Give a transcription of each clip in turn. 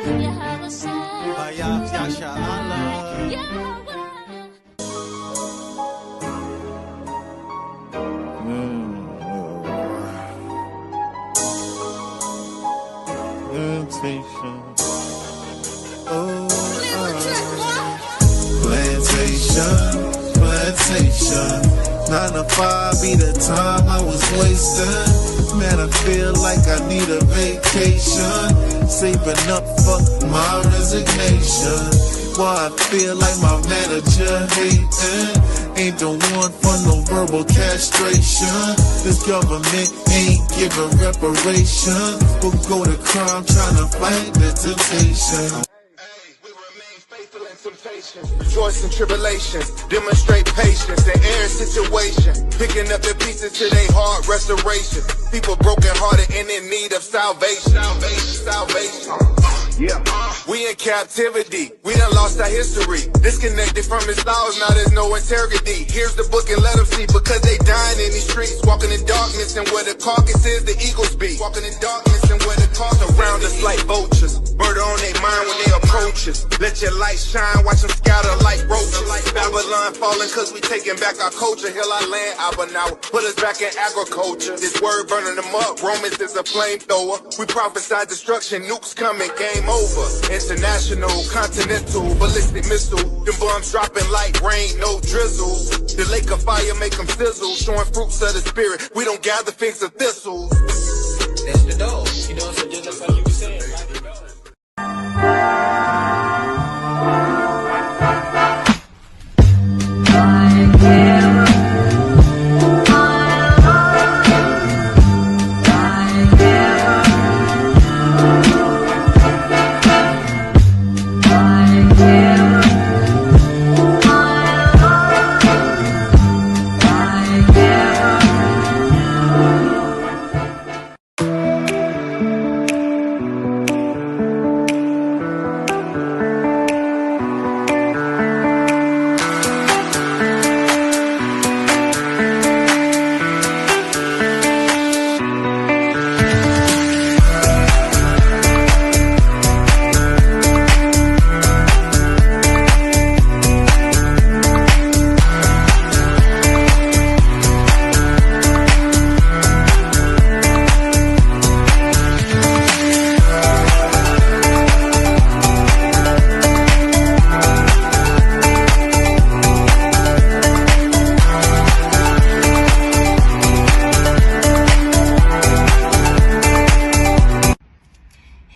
Plantation. 9 to 5 be the time I was wasting. Man, I feel like I need a vacation. Saving up for my resignation. Why I feel like my manager hating. Ain't the one for no verbal castration. This government ain't giving reparation. We'll go to crime trying to fight the temptation. Rejoice in tribulations, demonstrate patience in every situation, picking up the pieces to their heart restoration. People broken hearted and in need of salvation. Yeah. We in captivity, we done lost our history. Disconnected from his laws, now there's no integrity. Here's the book and let them see, because they dying in these streets. Walking in darkness and where the carcass is, the eagles be. Walking in darkness and where the carcass around us like vultures. Murder on their mind when they approach us. Let your light shine, watch them scatter like roaches. Babylon falling cause we taking back our culture. Heal our land, Abba now put us back in agriculture. This word burning them up, Romans is a flamethrower. We prophesy destruction, nukes coming, game over. International, continental, ballistic missile. Them bombs dropping like rain, no drizzle. The lake of fire make them sizzle. Showing fruits of the spirit, we don't gather figs of thistles. That's the dog, you know, so just like you were saying.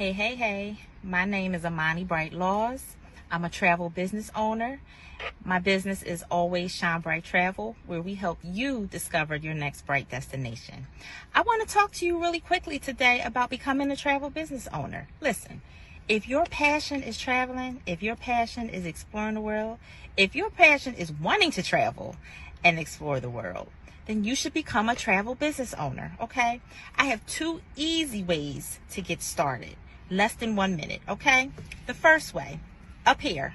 Hey, my name is Amani Bright Laws. I'm a travel business owner. My business is Always Shine Bright Travel, where we help you discover your next bright destination. I want to talk to you really quickly today about becoming a travel business owner. Listen, if your passion is traveling, if your passion is exploring the world, if your passion is wanting to travel and explore the world, then you should become a travel business owner, okay? I have 2 easy ways to get started. Less than 1 minute, okay? The first way, up here,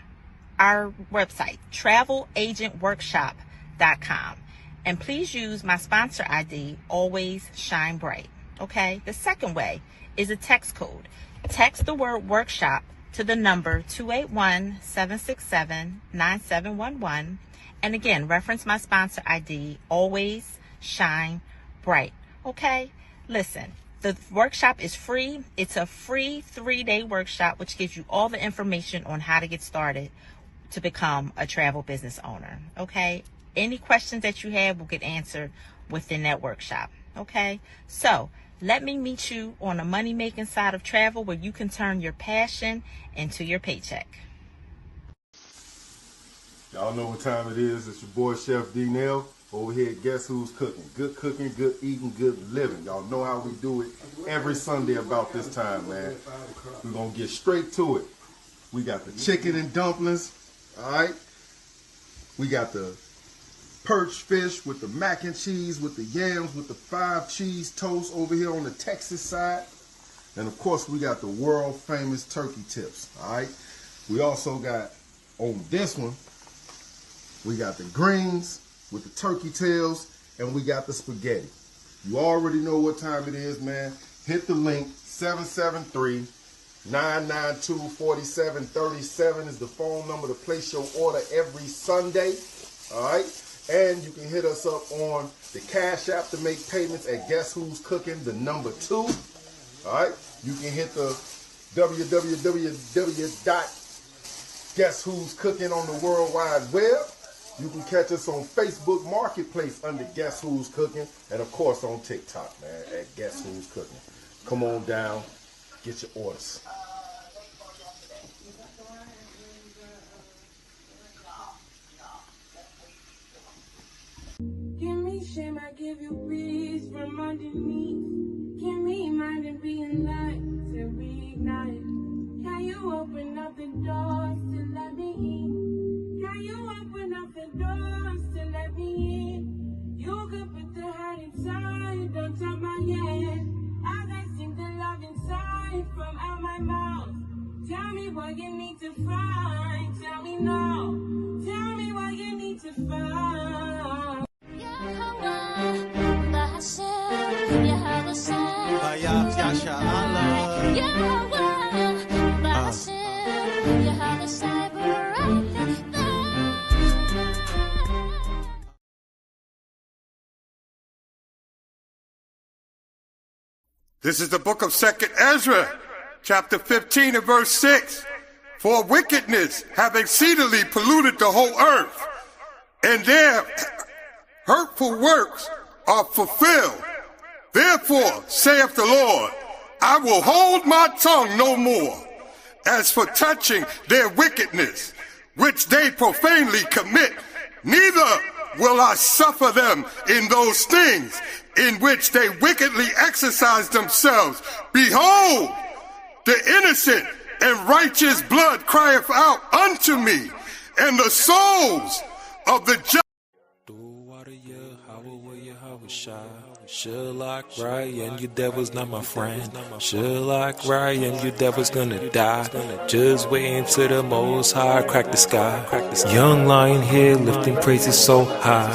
our website, travelagentworkshop.com. And please use my sponsor ID, Always Shine Bright, okay? The second way is a text code. Text the word workshop to the number 281-767-9711. And again, reference my sponsor ID, Always Shine Bright, okay? Listen. The workshop is free. It's a free 3-day workshop, which gives you all the information on how to get started to become a travel business owner. Okay. Any questions that you have will get answered within that workshop. Okay. So let me meet you on the money making side of travel, where you can turn your passion into your paycheck. Y'all know what time it is. It's your boy Chef D-Nail. Over here, guess who's cooking? Good cooking, good eating, good living. Y'all know how we do it every Sunday about this time, man. We're going to get straight to it. We got the chicken and dumplings, all right? We got the perch fish with the mac and cheese, with the yams, with the 5 cheese toast over here on the Texas side. And, of course, we got the world-famous turkey tips, all right? We also got, on this one, we got the greens with the turkey tails, and we got the spaghetti. You already know what time it is, man. Hit the link, 992-4737 is the phone number to place your order every Sunday. All right. And you can hit us up on the Cash App to make payments at Guess Who's Cooking, the number 2. All right. You can hit the www.guesswho'scooking on the World Wide Web. You can catch us on Facebook Marketplace under Guess Who's Cooking. And, of course, on TikTok, man, at Guess Who's Cooking. Come on down. Get your orders. Give me shame, I give you peace from underneath. Give me mind and being light to reignite. Can you open up the doors to let me in? Can you open up the doors to let me in? You could put the heart inside, don't tap my head. As I sing the love inside from out my mouth. Tell me what you need to find. Tell me now. Tell me what you need to find. This is the book of 2nd Ezra, chapter 15 and verse 6. For wickedness have exceedingly polluted the whole earth, and their hurtful works are fulfilled. Therefore, saith the Lord, I will hold my tongue no more, as for touching their wickedness, which they profanely commit, neither will I suffer them in those things in which they wickedly exercise themselves. Behold, the innocent and righteous blood crieth out unto me, and the souls of the just. Should like Ryan, you devil's not my friend. Should like Ryan, you devil's gonna die. Just wait until the Most High crack the sky. Young lion here lifting praises so high.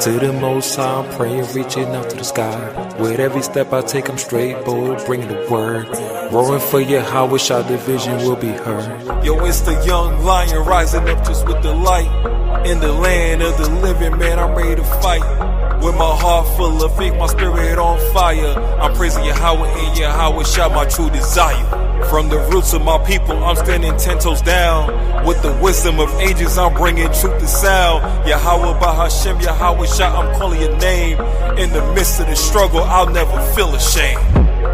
To the Most High I'm praying, reaching out to the sky. With every step I take I'm straight, bold, bringing the word. Roaring for your wish our division will be heard. Yo, it's the young lion rising up just with the light. In the land of the living, man, I'm ready to fight. With my heart full of faith, my spirit on fire. I'm praising Yahweh and Yahweh shout my true desire. From the roots of my people, I'm standing 10 toes down. With the wisdom of ages, I'm bringing truth to sound. Yahweh Bahashem, Yahweh shout, I'm calling your name. In the midst of the struggle, I'll never feel ashamed.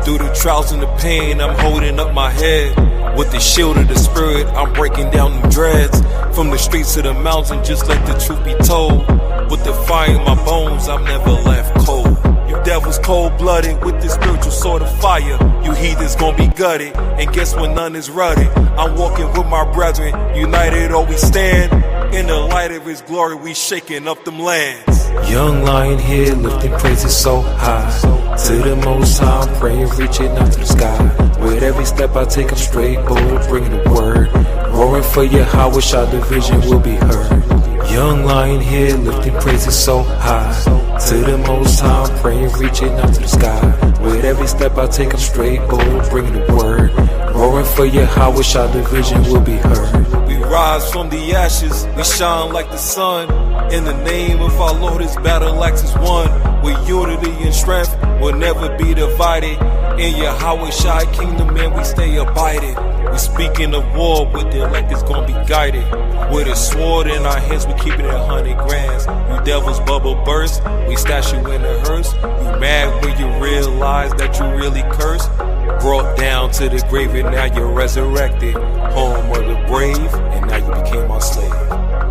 Through the trials and the pain, I'm holding up my head. With the shield of the spirit, I'm breaking down them dreads. From the streets to the mountain, just let the truth be told. With the fire in my bones, I'm never left cold. You devils cold-blooded with the spiritual sword of fire. You heathens gon' be gutted, and guess when none is rutted. I'm walking with my brethren, united always stand. In the light of his glory, we shaking up them lands. Young lion here lifting praises so high. To the Most High I'm praying, reaching out to the sky. With every step I take I'm straight, bold, bringing the word. Roaring for Yahweh, our division will be heard. Young lion here lifting praises so high. To the Most High I'm praying, reaching out to the sky. With every step I take I'm straight, bold, bringing the word. Roaring for Yahweh, our division will be heard. We rise from the ashes, we shine like the sun. In the name of our Lord, his battle axe is won. With unity and strength, we'll never be divided. In Yahweh Shai kingdom, man, we stay abided. We speaking of war, with the elect is gonna be guided. With a sword in our hands, we keeping it 100 grams. You devils bubble burst, we stash you in a hearse. You mad when you realize that you really cursed. Brought down to the grave and now you're resurrected. Home of the brave, and now you became our slave.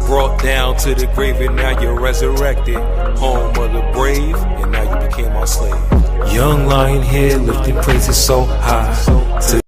Brought down to the grave and now you're resurrected. Home of the brave, and now you became our slave. Young lion here lifting praises so high. To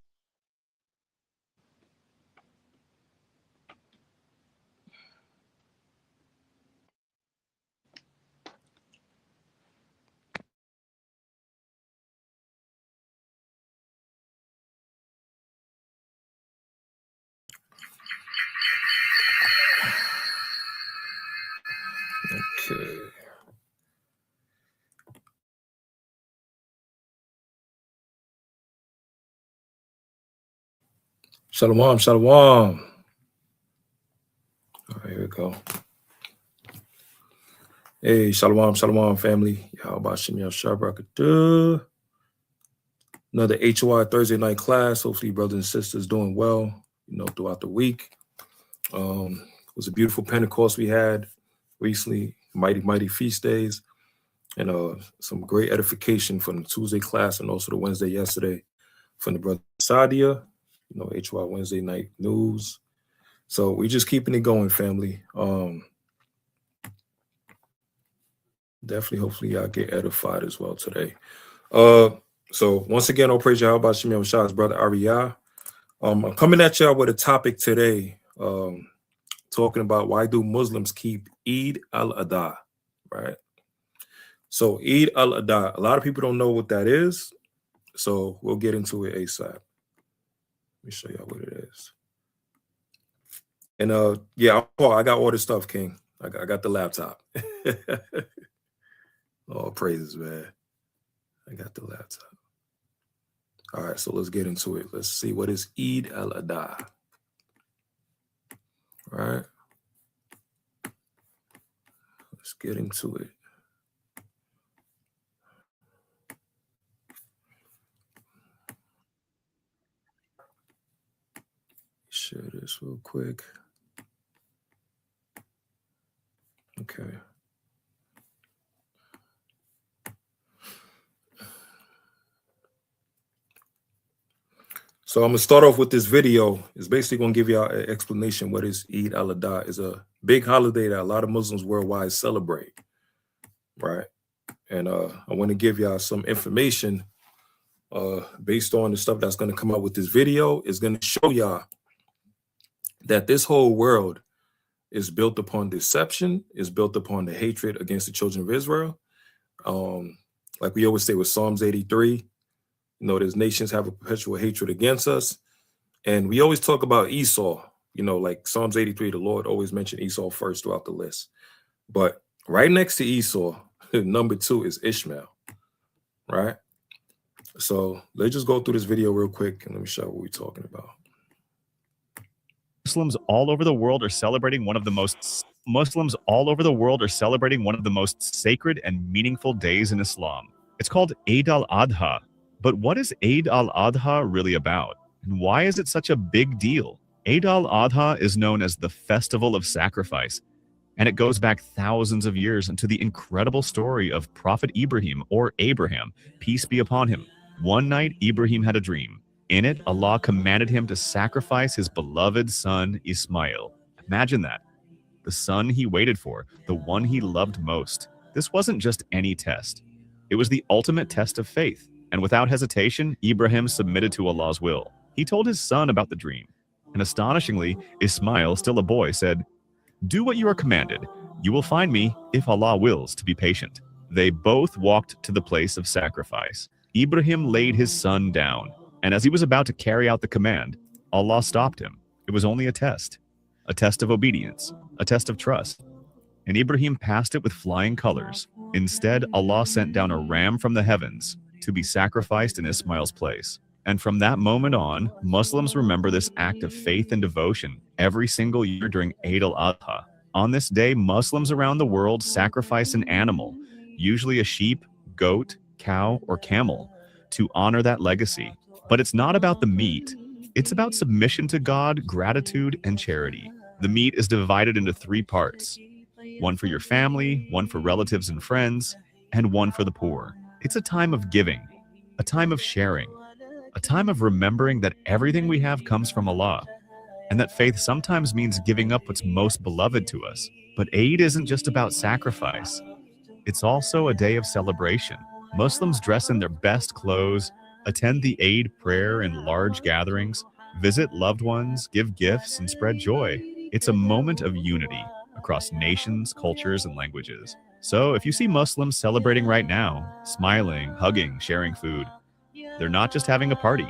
okay. Shalom, shalom. All right, here we go. Hey, shalom, shalom, family. How about Shemya Shabrakadu? Another HOI Thursday night class. Hopefully, brothers and sisters doing well, throughout the week. It was a beautiful Pentecost we had recently, mighty feast days, and some great edification from the Tuesday class and also the Wednesday yesterday from the brother Sadia, HOI Wednesday night news. So we just keeping it going, family. Definitely, hopefully y'all get edified as well today. So once again, all praise Yahweh Shem Shah's brother Ahrayah. I'm coming at y'all with a topic today, talking about why do Muslims keep Eidaladha, right? So Eidaladha, a lot of people don't know what that is, so we'll get into it ASAP. Let me show y'all what it is. And yeah, I got all this stuff, King. I got the laptop. All praises, man. I got the laptop. All right, so let's get into it. Let's see what is Eidaladha. All right. Let's get into it. Share this real quick. Okay. So I'm gonna start off with this video. It's basically gonna give you an explanation what is Eidaladha. It's a big holiday that a lot of Muslims worldwide celebrate, right? And I want to give y'all some information based on the stuff that's gonna come out with this video. Is gonna show y'all that this whole world is built upon deception, is built upon the hatred against the children of Israel. Like we always say with Psalms 83. There's nations have a perpetual hatred against us. And we always talk about Esau, like Psalms 83, the Lord always mentioned Esau first throughout the list. But right next to Esau, number 2 is Ishmael, right? So let's just go through this video real quick and let me show you what we're talking about. Muslims all over the world are celebrating one of the most sacred and meaningful days in Islam. It's called Eidaladha. But what is Eidaladha really about? And why is it such a big deal? Eidaladha is known as the Festival of Sacrifice, and it goes back thousands of years into the incredible story of Prophet Ibrahim, or Abraham, peace be upon him. One night, Ibrahim had a dream. In it, Allah commanded him to sacrifice his beloved son, Ismail. Imagine that. The son he waited for, the one he loved most. This wasn't just any test. It was the ultimate test of faith. And without hesitation, Ibrahim submitted to Allah's will. He told his son about the dream. And astonishingly, Ismail, still a boy, said, "Do what you are commanded. You will find me, if Allah wills, to be patient." They both walked to the place of sacrifice. Ibrahim laid his son down. And as he was about to carry out the command, Allah stopped him. It was only a test of obedience, a test of trust. And Ibrahim passed it with flying colors. Instead, Allah sent down a ram from the heavens to be sacrificed in Ismail's place. And from that moment on, Muslims remember this act of faith and devotion every single year during Eid al-Adha. On this day, Muslims around the world sacrifice an animal, usually a sheep, goat, cow, or camel, to honor that legacy. But it's not about the meat. It's about submission to God, gratitude, and charity. The meat is divided into 3 parts. One for your family, one for relatives and friends, and one for the poor. It's a time of giving, a time of sharing, a time of remembering that everything we have comes from Allah, and that faith sometimes means giving up what's most beloved to us. But Eid isn't just about sacrifice. It's also a day of celebration. Muslims dress in their best clothes, attend the Eid prayer in large gatherings, visit loved ones, give gifts, and spread joy. It's a moment of unity across nations, cultures, and languages. So if you see Muslims celebrating right now, smiling, hugging, sharing food, they're not just having a party.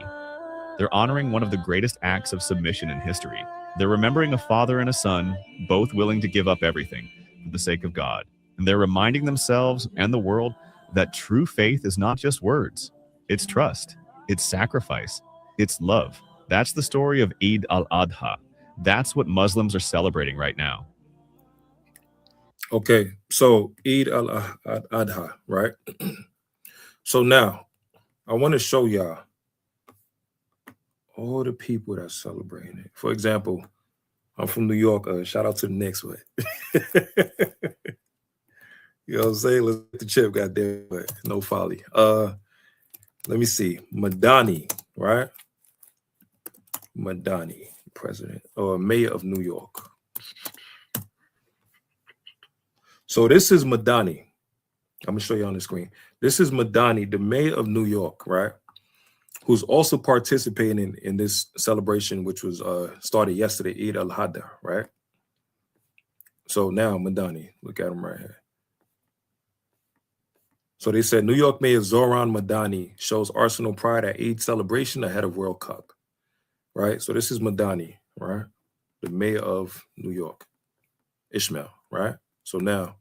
They're honoring one of the greatest acts of submission in history. They're remembering a father and a son, both willing to give up everything for the sake of God. And they're reminding themselves and the world that true faith is not just words. It's trust, it's sacrifice, it's love. That's the story of Eid al-Adha. That's what Muslims are celebrating right now. Okay, so Eid al-Adha, right? So now I want to show y'all all the people that are celebrating it. For example, I'm from New York. Shout out to the Knicks, but you know what I'm saying? Let's get the chip, goddamn, but no folly. Let me see. Madani, right? Madani, president or mayor of New York. So this is Madani. I'm gonna show you on the screen. This is Madani, the mayor of New York, right? Who's also participating in this celebration, which was started yesterday, Eid al-Adha, right? So now Madani, look at him right here. So they said New York Mayor Zohran Madani shows Arsenal pride at Eid celebration ahead of World Cup, right? So this is Madani, right? The mayor of New York, Ishmael, right? So now,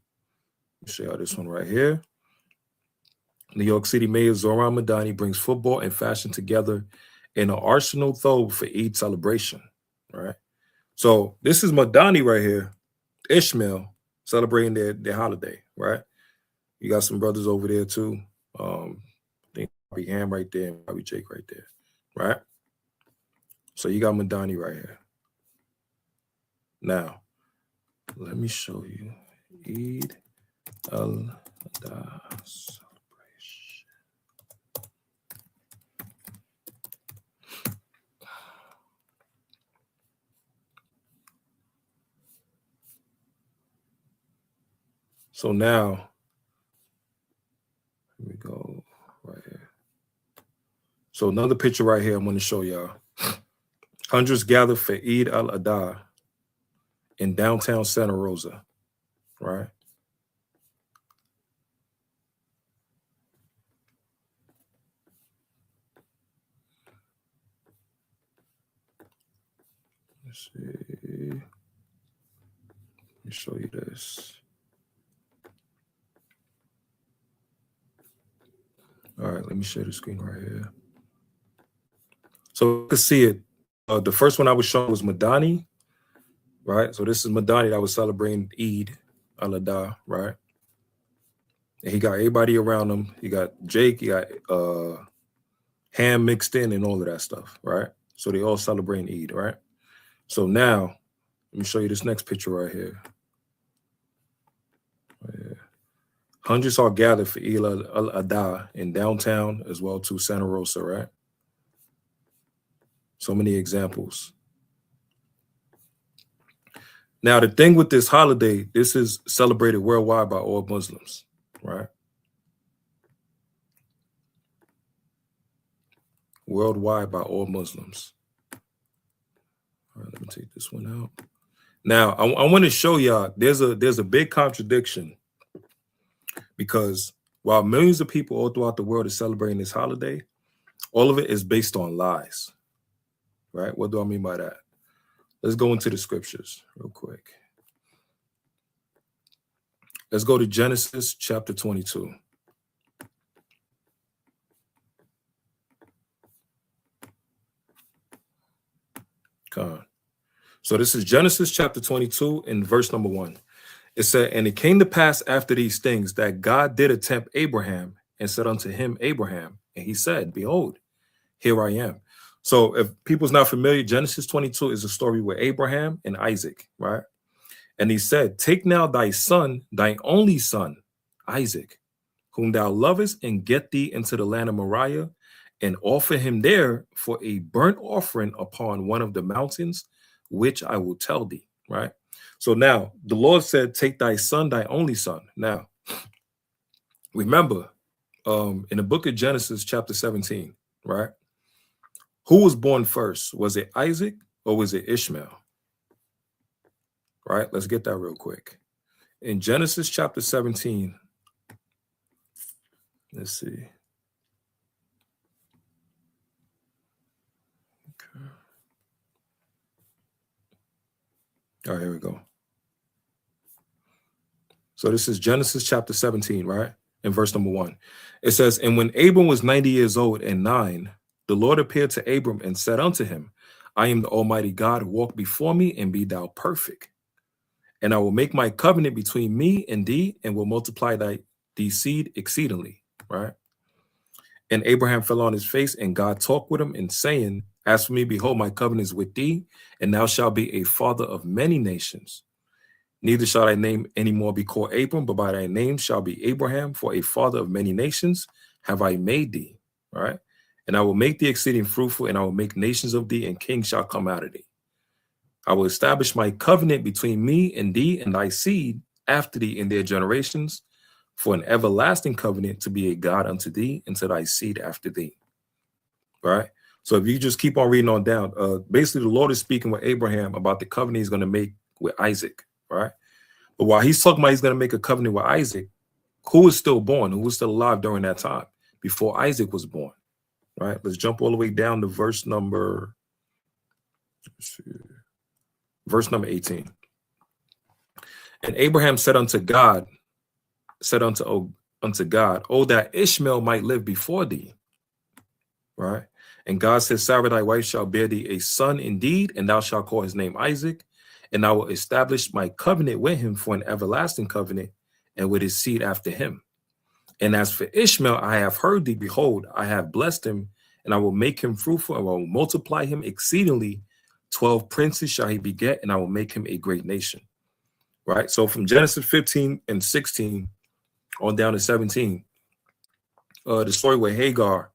let me show you this one right here. New York City Mayor Zohran Madani brings football and fashion together in an Arsenal thobe for Eid celebration, right? So this is Madani right here, Ishmael, celebrating their holiday, right? You got some brothers over there too. I think probably Ham right there and probably Jake right there, right? So you got Madani right here. Now, let me show you Eid al-Adha celebration. So now, let me go right here. So another picture right here I'm going to show y'all. Hundreds gather for Eid al-Adha in downtown Santa Rosa, right? Let's see. Let me show you this. All right, let me share the screen right here. So you can see it. The first one I was showing was Madani, right? So this is Madani that was celebrating Eid al-Adha, right? And he got everybody around him. He got Jake, he got Ham mixed in and all of that stuff, right? So they all celebrating Eid, right? So now, let me show you this next picture right here. Right here. Hundreds are gathered for Eid al-Adha in downtown as well to Santa Rosa, right? So many examples. Now, the thing with this holiday, this is celebrated worldwide by all Muslims, right? Worldwide by all Muslims. All right, let me take this one out. Now, I want to show y'all there's a big contradiction, because while millions of people all throughout the world are celebrating this holiday, all of it is based on lies, right? What do I mean by that? Let's go into the scriptures real quick. Let's go to Genesis chapter 22. Come on. So this is Genesis chapter 22 and verse number 1. It said, and it came to pass after these things that God did tempt Abraham and said unto him, Abraham, and he said, behold, here I am. So if people's not familiar, Genesis 22 is a story with Abraham and Isaac, right? And he said, take now thy son, thy only son, Isaac, whom thou lovest, and get thee into the land of Moriah, and offer him there for a burnt offering upon one of the mountains, which I will tell thee, right? So now the Lord said, take thy son, thy only son. Now, remember, in the book of Genesis, chapter 17, right? Who was born first? Was it Isaac or was it Ishmael? Right? Let's get that real quick. In Genesis chapter 17, let's see. Okay. All right, here we go. So this is Genesis chapter 17, right? In verse number 1. It says, and when Abram was 90 years old and 9, the Lord appeared to Abram and said unto him, I am the Almighty God, walk before me and be thou perfect. And I will make my covenant between me and thee, and will multiply thy seed exceedingly. Right? And Abraham fell on his face, and God talked with him, and saying, As for me, behold, my covenant is with thee, and thou shalt be a father of many nations. Neither shall thy name any more be called Abram, but by thy name shall be Abraham, for a father of many nations have I made thee. Right? And I will make thee exceeding fruitful, and I will make nations of thee, and kings shall come out of thee. I will establish my covenant between me and thee and thy seed after thee in their generations, for an everlasting covenant to be a God unto thee and to thy seed after thee. Right? So if you just keep on reading on down, basically the Lord is speaking with Abraham about the covenant he's going to make with Isaac. Right? But while he's talking about he's going to make a covenant with Isaac, who was still born, who was still alive during that time before Isaac was born? Right? Let's jump all the way down to verse number 18. And Abraham said unto God, oh, that Ishmael might live before thee. Right? And God said, Sarah thy wife shall bear thee a son indeed, and thou shalt call his name Isaac, and I will establish my covenant with him for an everlasting covenant, and with his seed after him. And as for Ishmael, I have heard thee, behold, I have blessed him, and I will make him fruitful, and I will multiply him exceedingly. 12 princes shall he beget, and I will make him a great nation. Right? So from Genesis 15 and 16 on down to 17, the story with Hagar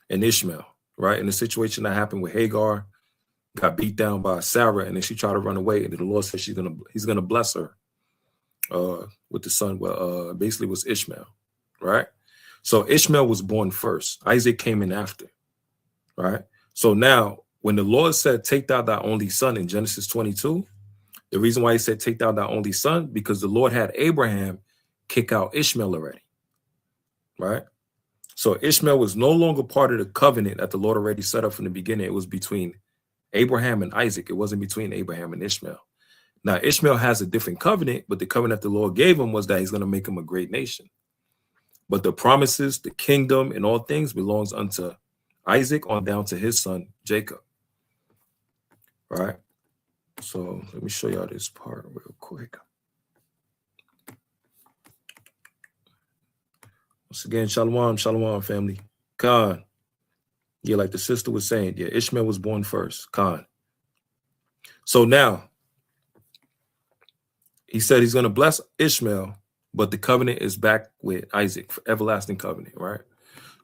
and Ishmael, right? And the situation that happened with Hagar, got beat down by Sarah, and then she tried to run away, and the Lord said he's gonna bless her with the son. Well, basically was Ishmael, right? So Ishmael was born first. Isaac came in after, right? So now when the Lord said, take thou thy only son in Genesis 22, the reason why he said, take thou thy only son, because the Lord had Abraham kick out Ishmael already, right? So Ishmael was no longer part of the covenant that the Lord already set up from the beginning. It was between Abraham and Isaac. It wasn't between Abraham and Ishmael. Now, Ishmael has a different covenant, but the covenant the Lord gave him was that he's going to make him a great nation. But the promises, the kingdom, and all things belongs unto Isaac on down to his son, Jacob. Right? So let me show y'all this part real quick. Once again, shalom, shalom, family. Khan. Yeah, like the sister was saying, yeah, Ishmael was born first. Khan. So now, he said he's going to bless Ishmael, but the covenant is back with Isaac, for everlasting covenant, right?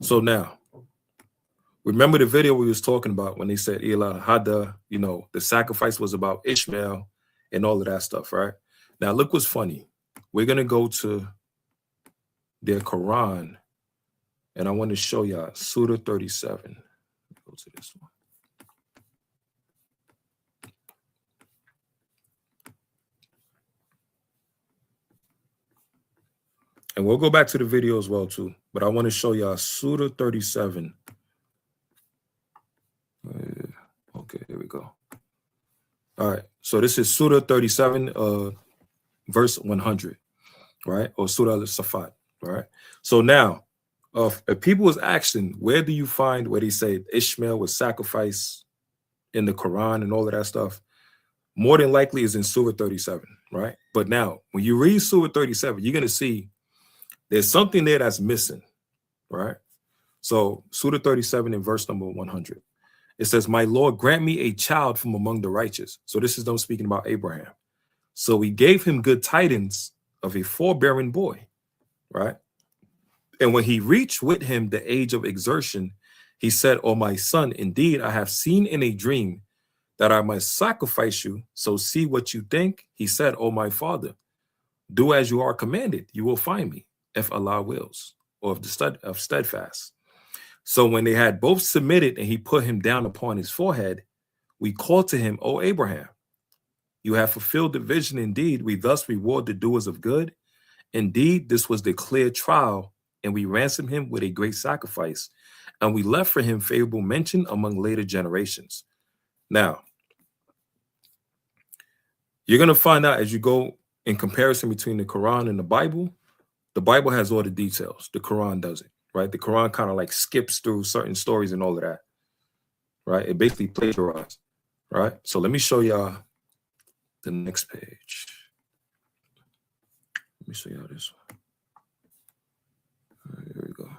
So now, remember the video we was talking about when they said al-Adha, you know, the sacrifice was about Ishmael and all of that stuff, right? Now, look what's funny. We're going to go to their Quran, and I want to show y'all Surah 37. Go to this one. And we'll go back to the video as well, too. But I want to show y'all Surah 37. Okay, here we go. All right. So this is Surah 37, verse 100, right? Or Surah al-Safat, right? So now, if people was asking, where do you find where they say Ishmael was sacrificed in the Quran and all of that stuff? More than likely is in Surah 37, right? But now, when you read Surah 37, you're going to see there's something there that's missing, right? So Surah 37 in verse number 100. It says, my Lord, grant me a child from among the righteous. So this is them speaking about Abraham. So we gave him good tidings of a forbearing boy, right? And when he reached with him the age of exertion, he said, O my son, indeed, I have seen in a dream that I must sacrifice you. So see what you think. He said, O my father, do as you are commanded. You will find me, if Allah wills, or of steadfast. So when they had both submitted and he put him down upon his forehead, we called to him, O Abraham, you have fulfilled the vision indeed. We thus reward the doers of good. Indeed, this was the clear trial, and we ransomed him with a great sacrifice, and we left for him favorable mention among later generations. Now, you're going to find out as you go in comparison between the Quran and the Bible has all the details. The Quran doesn't, right? The Quran kind of like skips through certain stories and all of that, right? It basically plagiarized, right? So let me show y'all the next page. Let me show y'all this one. All right, here we go.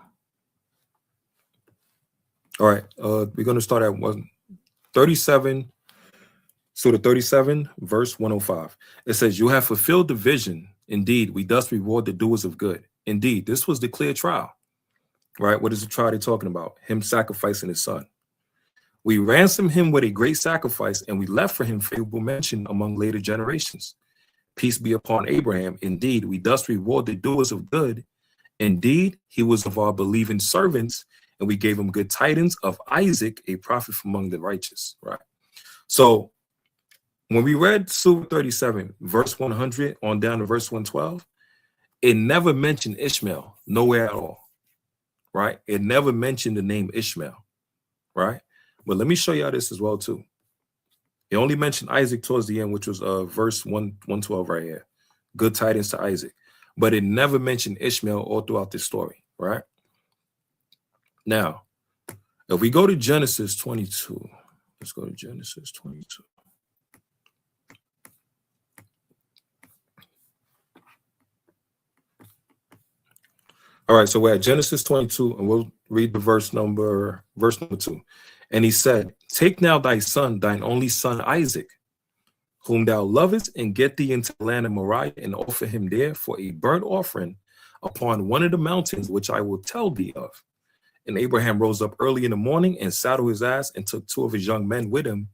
All right, we're going to start at 137. So the 37, verse 105. It says, you have fulfilled the vision. Indeed, we thus reward the doers of good. Indeed, this was the clear trial, right? What is the trial they're talking about? Him sacrificing his son. We ransomed him with a great sacrifice, and we left for him favorable mention among later generations. Peace be upon Abraham. Indeed, we thus reward the doers of good. Indeed, he was of our believing servants, and we gave him good tidings of Isaac, a prophet from among the righteous, right? So when we read Surah 37, verse 100 on down to verse 112, it never mentioned Ishmael, nowhere at all, right? It never mentioned the name Ishmael, right? But let me show y'all this as well, too. It only mentioned Isaac towards the end, which was verse 112 right here. Good tidings to Isaac. But it never mentioned Ishmael all throughout this story, right? Now, if we go to Genesis 22, let's go to Genesis 22. All right, so we're at Genesis 22, and we'll read the verse number 2. And he said, take now thy son, thine only son Isaac, whom thou lovest, and get thee into the land of Moriah, and offer him there for a burnt offering upon one of the mountains which I will tell thee of. And Abraham rose up early in the morning and saddled his ass and took 2 of his young men with him,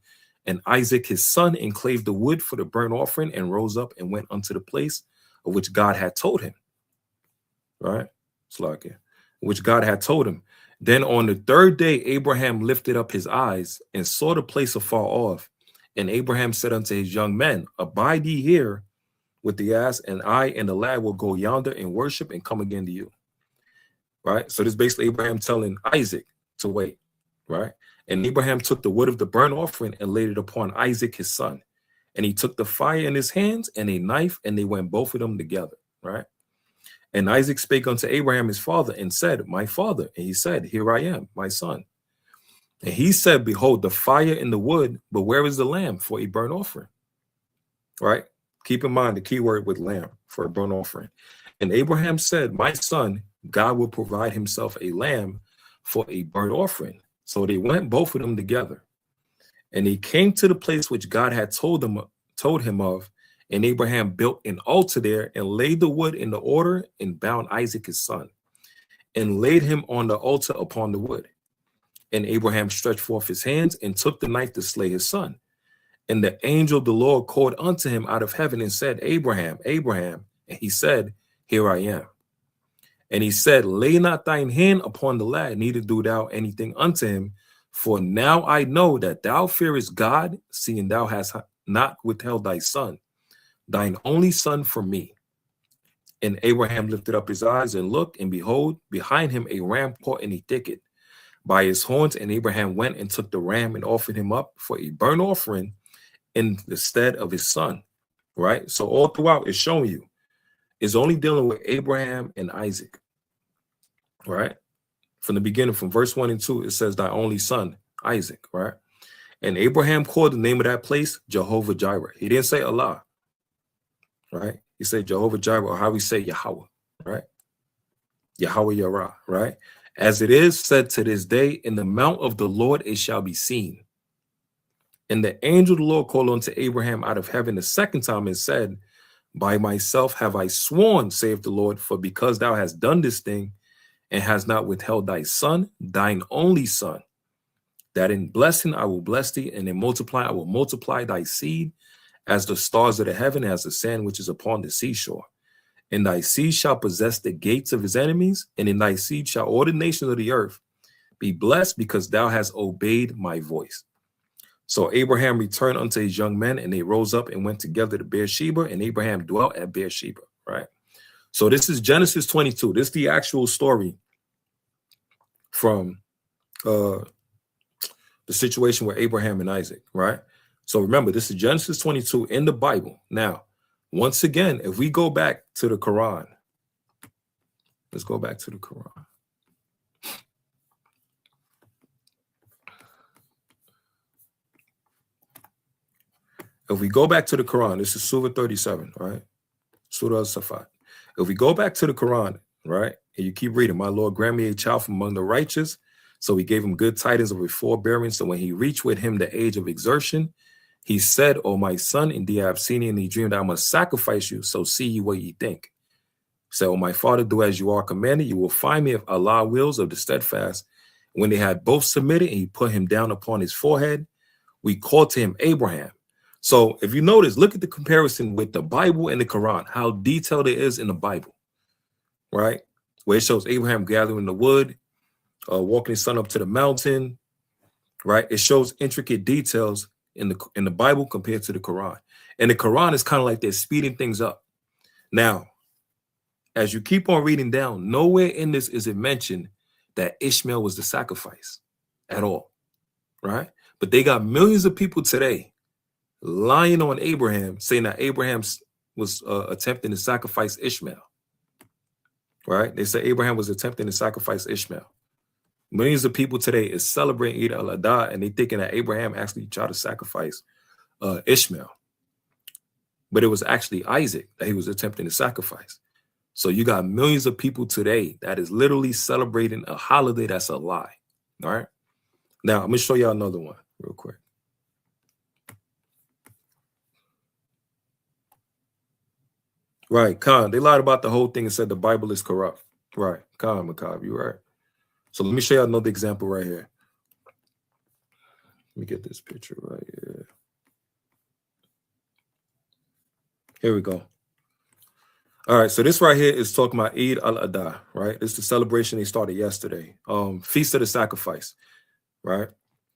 and Isaac his son, and clave the wood for the burnt offering, and rose up and went unto the place of which God had told him. Right? Which God had told him. Then on the 3rd day, Abraham lifted up his eyes and saw the place afar off. And Abraham said unto his young men, abide ye here with the ass, and I and the lad will go yonder and worship and come again to you. Right? So this is basically Abraham telling Isaac to wait. Right? And Abraham took the wood of the burnt offering and laid it upon Isaac his son. And he took the fire in his hands and a knife, and they went both of them together. Right? And Isaac spake unto Abraham his father and said, my father. And he said, here I am, my son. And he said, behold, the fire and the wood, but where is the lamb for a burnt offering? Right? Keep in mind the key word with lamb for a burnt offering. And Abraham said, my son, God will provide himself a lamb for a burnt offering. So they went both of them together. And they came to the place which God had told him of. And Abraham built an altar there and laid the wood in the order and bound Isaac his son and laid him on the altar upon the wood. And Abraham stretched forth his hands and took the knife to slay his son. And the angel of the Lord called unto him out of heaven and said, Abraham, Abraham. And he said, here I am. And he said, lay not thine hand upon the lad, neither do thou anything unto him. For now I know that thou fearest God, seeing thou hast not withheld thy son, thine only son, from me. And Abraham lifted up his eyes and looked, and behold, behind him a ram caught in a thicket by his horns. And Abraham went and took the ram and offered him up for a burnt offering in the stead of his son. Right? So all throughout it's showing you it's only dealing with Abraham and Isaac. Right? From the beginning, from verse 1 and 2, it says thy only son, Isaac. Right? And Abraham called the name of that place Jehovah Jireh. He didn't say Allah. Right? He said Jehovah Jireh, or how we say Yahweh, right? Yahweh Yarah, right? As it is said to this day, in the mount of the Lord it shall be seen. And the angel of the Lord called unto Abraham out of heaven the second time and said, by myself have I sworn, saith the Lord, for because thou hast done this thing and hast not withheld thy son, thine only son, that in blessing I will bless thee, and in multiplying I will multiply thy seed as the stars of the heaven, as the sand which is upon the seashore. And thy seed shall possess the gates of his enemies, and in thy seed shall all the nations of the earth be blessed, because thou hast obeyed my voice. So Abraham returned unto his young men, and they rose up and went together to Beersheba, and Abraham dwelt at Beersheba, right? So this is Genesis 22. This is the actual story from the situation with Abraham and Isaac, right? So remember, this is Genesis 22 in the Bible. Now, once again, if we go back to the Quran, let's go back to the Quran. If we go back to the Quran, this is Surah 37, right? Surah al-Safat. If we go back to the Quran, right, and you keep reading, my Lord grant me a child from among the righteous. So he gave him good tidings of a forbearing. So when he reached with him the age of exertion, he said, "O my son, indeed I have seen in the dream that I must sacrifice you. So see ye what ye think." Said, "O my father, do as you are commanded. You will find me if Allah wills of the steadfast." When they had both submitted and he put him down upon his forehead, we called to him Abraham. So if you notice, look at the comparison with the Bible and the Quran, how detailed it is in the Bible, right? Where it shows Abraham gathering the wood, walking his son up to the mountain, right? It shows intricate details in the Bible compared to the Quran. And the Quran is kind of like they're speeding things up. Now, as you keep on reading down, nowhere in this is it mentioned that Ishmael was the sacrifice at all, right? But they got millions of people today lying on Abraham, saying that Abraham was attempting to sacrifice Ishmael, right? They say Abraham was attempting to sacrifice Ishmael. Millions of people today is celebrating Eidaladha, and they thinking that Abraham actually tried to sacrifice Ishmael. But it was actually Isaac that he was attempting to sacrifice. So you got millions of people today that is literally celebrating a holiday that's a lie. All right. Now, I'm going to show y'all another one real quick. Right, Khan. They lied about the whole thing and said the Bible is corrupt. Right, Khan, Macabre, you're right. So let me show you another example right here. Let me get this picture right here. Here we go. All right, so this right here is talking about Eidaladha, right? This is the celebration they started yesterday. Feast of the Sacrifice, right?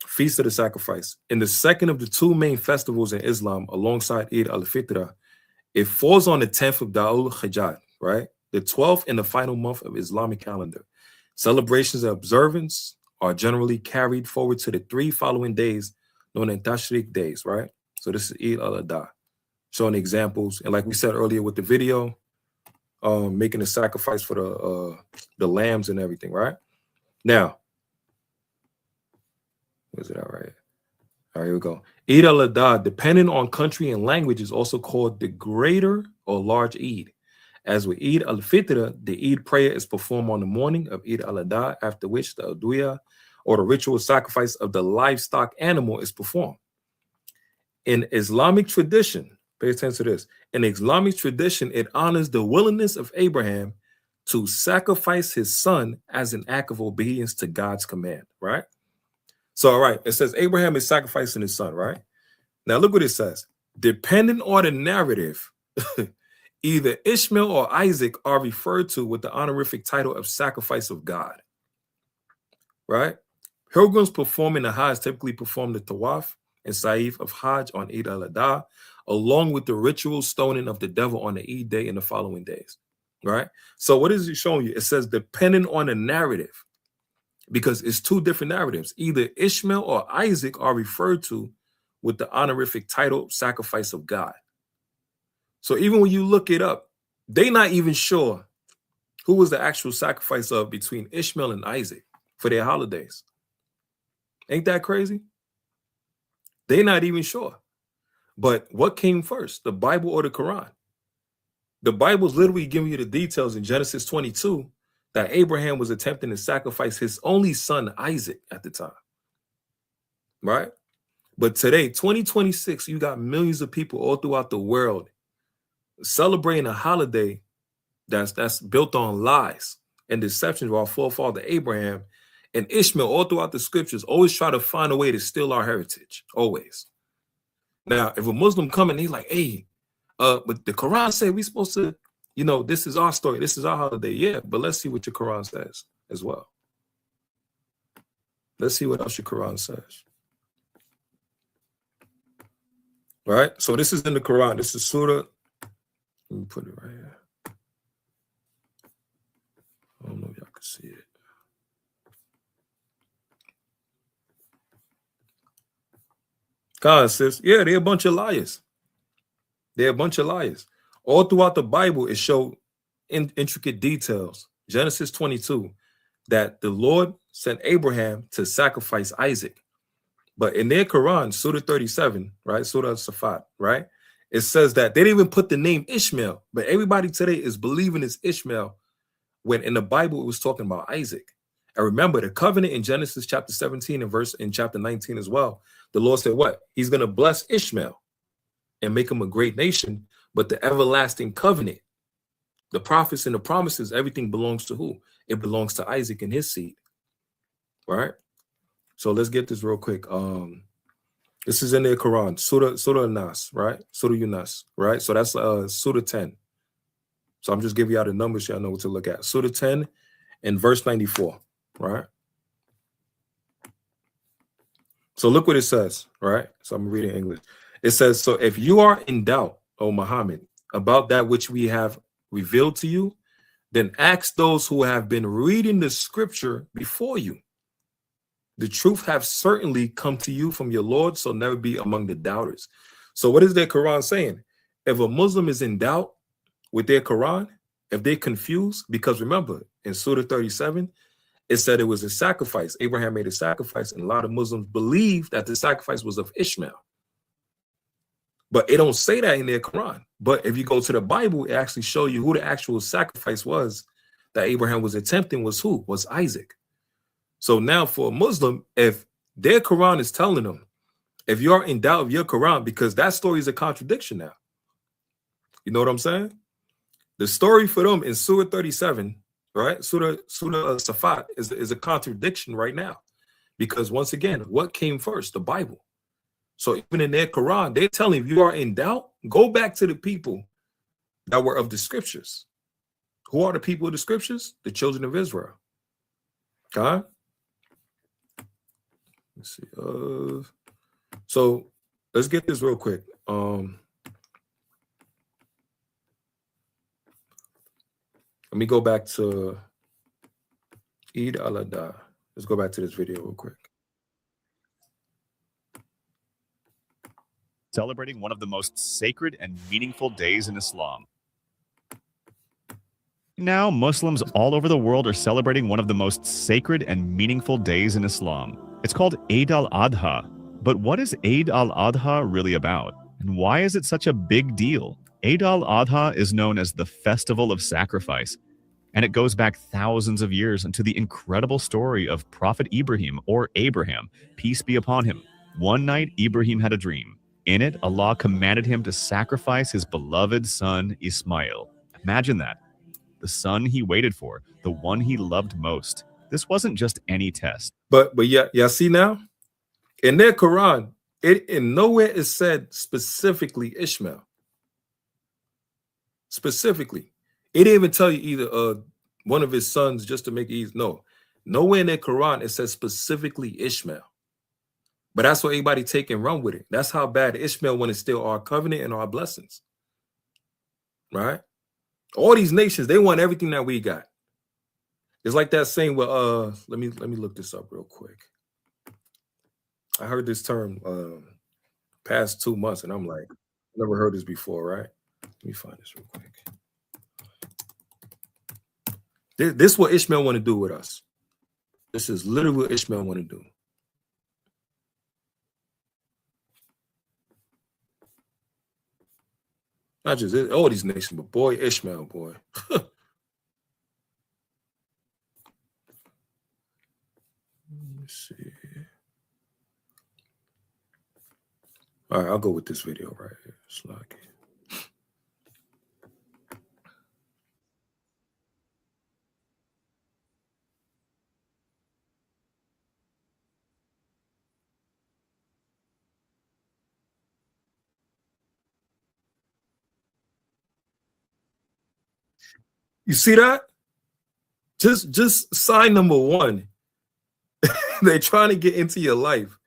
Feast of the Sacrifice. In the second of the two main festivals in Islam, alongside Eid al-Fitr, it falls on the 10th of Dhul-Hijjah, right? The 12th and the final month of Islamic calendar. Celebrations and observance are generally carried forward to the 3 following days, known as Tashriq days, right? So this is Eid al-Adha, showing examples. And like we said earlier with the video, making a sacrifice for the lambs and everything, right? Now, where's it at right here? All right, here we go. Eid al-Adha, depending on country and language, is also called the greater or large Eid. As with Eid al-Fitr, the Eid prayer is performed on the morning of Eid al-Adha, after which the Adha, or the ritual sacrifice of the livestock animal, is performed. In Islamic tradition, pay attention to this. In Islamic tradition, it honors the willingness of Abraham to sacrifice his son as an act of obedience to God's command, right? So, all right, it says Abraham is sacrificing his son, right? Now, look what it says. Depending on the narrative, either Ishmael or Isaac are referred to with the honorific title of sacrifice of God, right? Pilgrims performing the Hajj typically perform the Tawaf and Saif of Hajj on Eid al-Adha, along with the ritual stoning of the devil on the Eid day and the following days, right? So what is it showing you? It says depending on the narrative, because it's two different narratives. Either Ishmael or Isaac are referred to with the honorific title sacrifice of God. So even when you look it up, they're not even sure who was the actual sacrifice of between Ishmael and Isaac for their holidays. Ain't that crazy? They're not even sure. But what came first, the Bible or the Quran? The Bible's literally giving you the details in Genesis 22 that Abraham was attempting to sacrifice his only son, Isaac, at the time, right? But today, 2026, you got millions of people all throughout the world celebrating a holiday that's built on lies and deception of our forefather Abraham and Ishmael. All throughout the scriptures always try to find a way to steal our heritage, always. Now, if a Muslim come and he's like, hey, but the Quran said we're supposed to, you know, this is our story, this is our holiday. Yeah, but let's see what your Quran says as well. Let's see what else your Quran says. Right? So this is in the Quran. This is Surah. Let me put it right here. I don't know if y'all can see it. God says, yeah, they're a bunch of liars. They're a bunch of liars. All throughout the Bible, it showed intricate details. Genesis 22, that the Lord sent Abraham to sacrifice Isaac. But in their Quran, Surah 37, right? Surah Safat, right? It says that they didn't even put the name Ishmael, but everybody today is believing it's Ishmael when in the Bible it was talking about Isaac. And remember the covenant in Genesis chapter 17 and verse in chapter 19 as well. The Lord said what? He's going to bless Ishmael and make him a great nation, but the everlasting covenant, the prophets and the promises, everything belongs to who? It belongs to Isaac and his seed, right? So let's get this real quick. This is in the Quran, Surah Nas, right? Surah Yunus, right? So that's Surah 10. So I'm just giving y'all the numbers so y'all know what to look at. Surah 10 and verse 94, right? So look what it says, right? So I'm reading English. It says, so if you are in doubt, O Muhammad, about that which we have revealed to you, then ask those who have been reading the scripture before you. The truth have certainly come to you from your Lord, so never be among the doubters. So what is their Quran saying? If a Muslim is in doubt with their Quran, if they're confused, because remember, in Surah 37, it said it was a sacrifice. Abraham made a sacrifice, and a lot of Muslims believe that the sacrifice was of Ishmael. But it don't say that in their Quran. But if you go to the Bible, it actually shows you who the actual sacrifice was that Abraham was attempting was who? Was Isaac. So now for a Muslim, if their Quran is telling them, if you're in doubt of your Quran, because that story is a contradiction now. You know what I'm saying? The story for them in Surah 37, right? Surah Safat is a contradiction right now. Because once again, what came first? The Bible. So even in their Quran, they're telling you are in doubt, go back to the people that were of the scriptures. Who are the people of the scriptures? The children of Israel. Okay? Let's see. So let's get this real quick. Let me go back to Eidaladha. Let's go back to this video real quick. Celebrating one of the most sacred and meaningful days in Islam. Now, Muslims all over the world are celebrating one of the most sacred and meaningful days in Islam. It's called Eidaladha. But what is Eidaladha really about? And why is it such a big deal? Eidaladha is known as the Festival of Sacrifice, and it goes back thousands of years into the incredible story of Prophet Ibrahim, or Abraham, peace be upon him. One night, Ibrahim had a dream. In it, Allah commanded him to sacrifice his beloved son, Ismail. Imagine that. The son he waited for, the one he loved most. This wasn't just any test. But yeah, see now? In their Quran, it in nowhere is said specifically Ishmael. Specifically. It didn't even tell you either one of his sons just to make it easy. No. Nowhere in their Quran it says specifically Ishmael. But that's what everybody take and run with it. That's how bad Ishmael want to steal our covenant and our blessings. Right? All these nations, they want everything that we got. It's like that saying with let me look this up real quick. I heard this term past 2 months, and I'm like, never heard this before, right? Let me find this real quick. This is what Ishmael want to do with us. This is literally what Ishmael want to do. Not just all these nations, but boy, Ishmael, boy. Let me see. All right, I'll go with this video right here. It's like you see that? Just sign number one. They're trying to get into your life.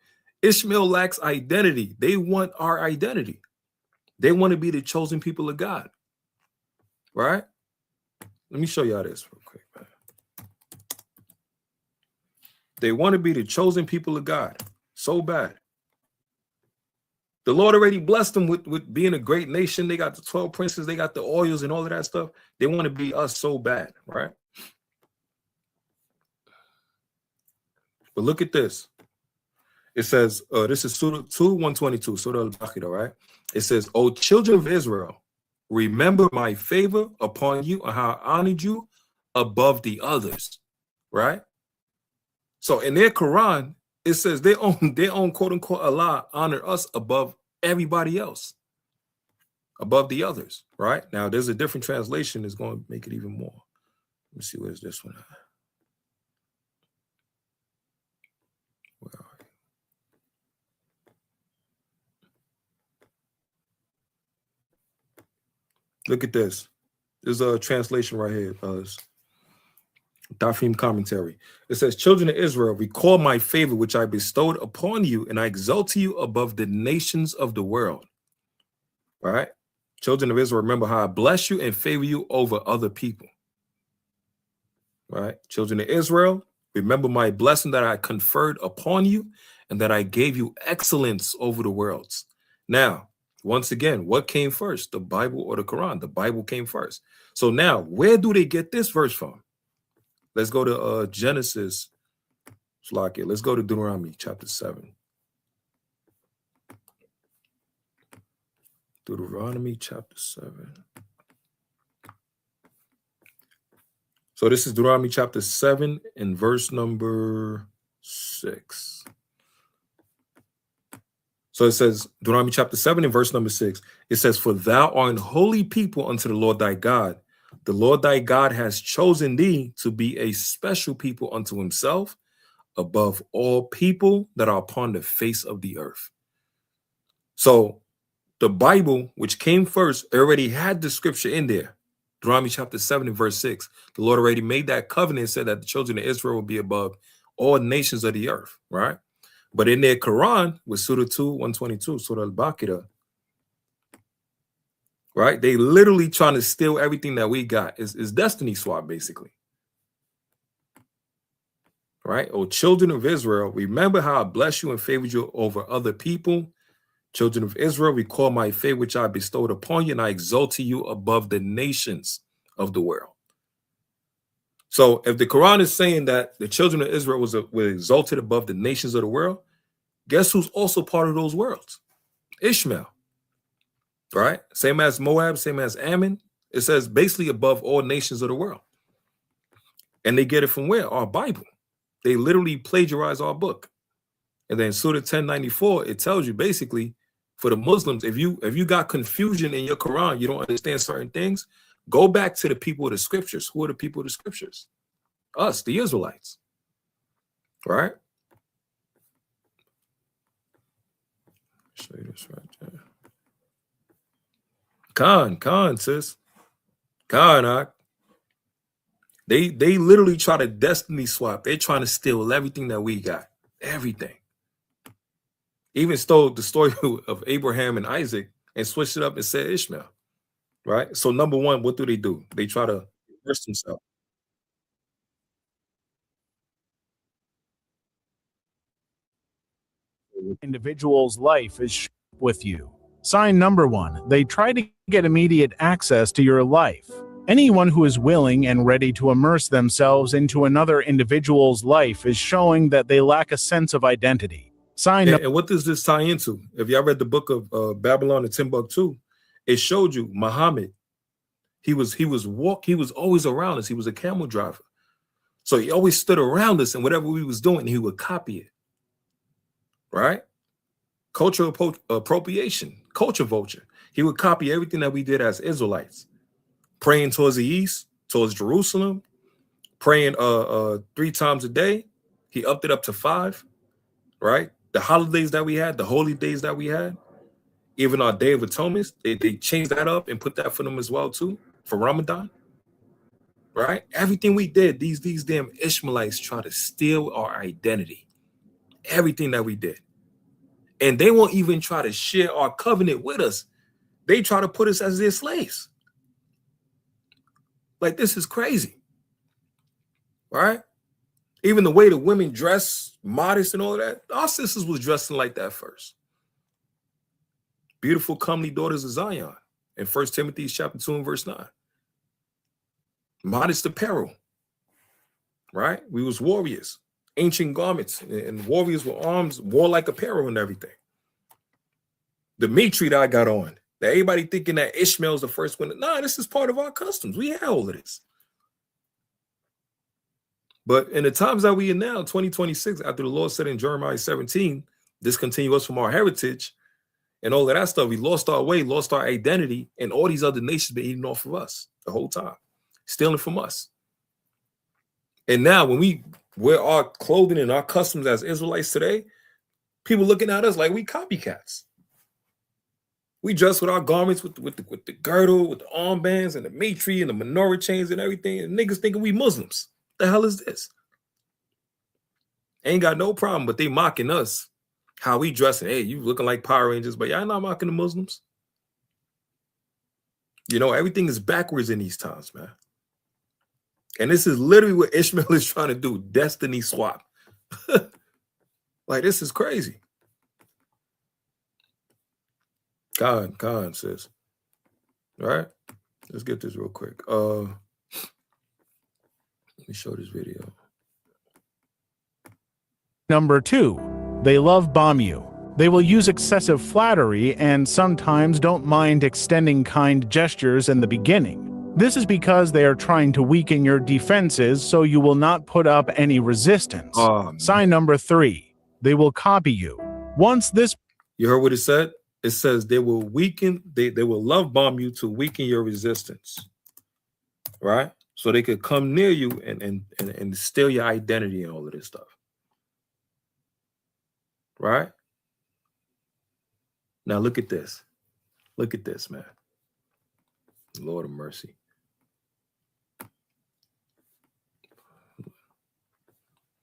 Ishmael lacks identity. They want our identity. They want to be the chosen people of God. Right? Let me show y'all this real quick, man. They want to be the chosen people of God so bad. The Lord already blessed them with being a great nation. They got the 12 princes. They got the oils and all of that stuff. They want to be us so bad, right? But look at this. It says, this is Surah 2:122, Surah al-Baqarah, right? It says, O children of Israel, remember my favor upon you and how I honored you above the others, right? So in their Quran, it says their own quote unquote Allah honored us above everybody else, above the others, right? Now there's a different translation that's going to make it even more. Let me see, where's this one at? Where are you? Look at this. There's a translation right here. Dafim commentary. It says, children of Israel, recall my favor which I bestowed upon you, and I exalt you above the nations of the world. All right. Children of Israel, remember how I bless you and favor you over other people. All right. Children of Israel, remember my blessing that I conferred upon you and that I gave you excellence over the worlds. Now, once again, what came first, the Bible or the Quran? The Bible came first. So now, where do they get this verse from? Let's go to Genesis. Let's go to Deuteronomy chapter 7. Deuteronomy chapter 7. So this is Deuteronomy chapter 7 and verse number 6. So it says, Deuteronomy chapter 7 and verse number 6. It says, for thou art an holy people unto the Lord thy God. The Lord thy God has chosen thee to be a special people unto himself above all people that are upon the face of the earth. So the Bible, which came first, already had the scripture in there. Deuteronomy chapter 7 and verse 6. The Lord already made that covenant and said that the children of Israel will be above all nations of the earth, right? But in their Quran, with Surah 2:122, Surah al-Baqarah, right? They literally trying to steal everything that we got. It's destiny swap, basically. Right? Oh, children of Israel, remember how I blessed you and favored you over other people. Children of Israel, recall my favor which I bestowed upon you, and I exalted you above the nations of the world. So if the Quran is saying that the children of Israel were exalted above the nations of the world, guess who's also part of those worlds? Ishmael. Right? Same as Moab, same as Ammon. It says basically above all nations of the world. And they get it from where? Our Bible. They literally plagiarize our book. And then Surah 1094, it tells you basically for the Muslims, if you got confusion in your Quran, you don't understand certain things, go back to the people of the scriptures. Who are the people of the scriptures? Us, the Israelites. Right? Show you this right there. Con, sis. Con, They literally try to destiny swap. They're trying to steal everything that we got. Everything. Even stole the story of Abraham and Isaac and switched it up and said Ishmael. Right? So number one, what do? They try to reverse themselves. Individual's life is with you. Sign number 1. They try to get immediate access to your life. Anyone who is willing and ready to immerse themselves into another individual's life is showing that they lack a sense of identity. And what does this tie into? If y'all read the book of Babylon and Timbuktu, it showed you Muhammad. He was always around us. He was a camel driver. So he always stood around us, and whatever we was doing, he would copy it. Right? Cultural appropriation, culture vulture. He would copy everything that we did as Israelites. Praying towards the east, towards Jerusalem, praying 3 times a day. He upped it up to 5, right? The holidays that we had, the holy days that we had, even our Day of Atonement, they changed that up and put that for them as well too, for Ramadan, right? Everything we did, these damn Ishmaelites try to steal our identity, everything that we did. And they won't even try to share our covenant with us. They try to put us as their slaves. Like, this is crazy, right? Even the way the women dress, modest and all of that, our sisters was dressing like that first. Beautiful, comely daughters of Zion in 1 Timothy chapter 2 and verse 9. Modest apparel, right? We was warriors. ancient garments, and warriors with arms, warlike apparel and everything. The meat tree that I got on, that everybody thinking that Ishmael's the first one. Nah, this is part of our customs. We have all of this. But in the times that we in now, 2026, after the Lord said in Jeremiah 17, discontinue us from our heritage and all of that stuff, we lost our way, lost our identity, and all these other nations been eating off of us the whole time, stealing from us. And now when we wear our clothing and our customs as Israelites today, people looking at us like we copycats. We dress with our garments with the girdle, with the armbands and the matrix and the menorah chains and everything. And niggas thinking we Muslims. The hell is this? Ain't got no problem, but they mocking us. How we dressing. Hey, you looking like Power Rangers, but y'all not mocking the Muslims. You know, everything is backwards in these times, man. And this is literally what Ishmael is trying to do. Destiny swap. Like, this is crazy. Khan says. All right. Let's get this real quick. Let me show this video. Number 2, they love bomb you. They will use excessive flattery and sometimes don't mind extending kind gestures in the beginning. This is because they are trying to weaken your defenses so you will not put up any resistance. Sign number 3, they will copy you. Once this... You heard what it said? It says they will weaken, they will love bomb you to weaken your resistance. Right? So they could come near you and steal your identity and all of this stuff. Right? Now look at this. Look at this, man. Lord of mercy.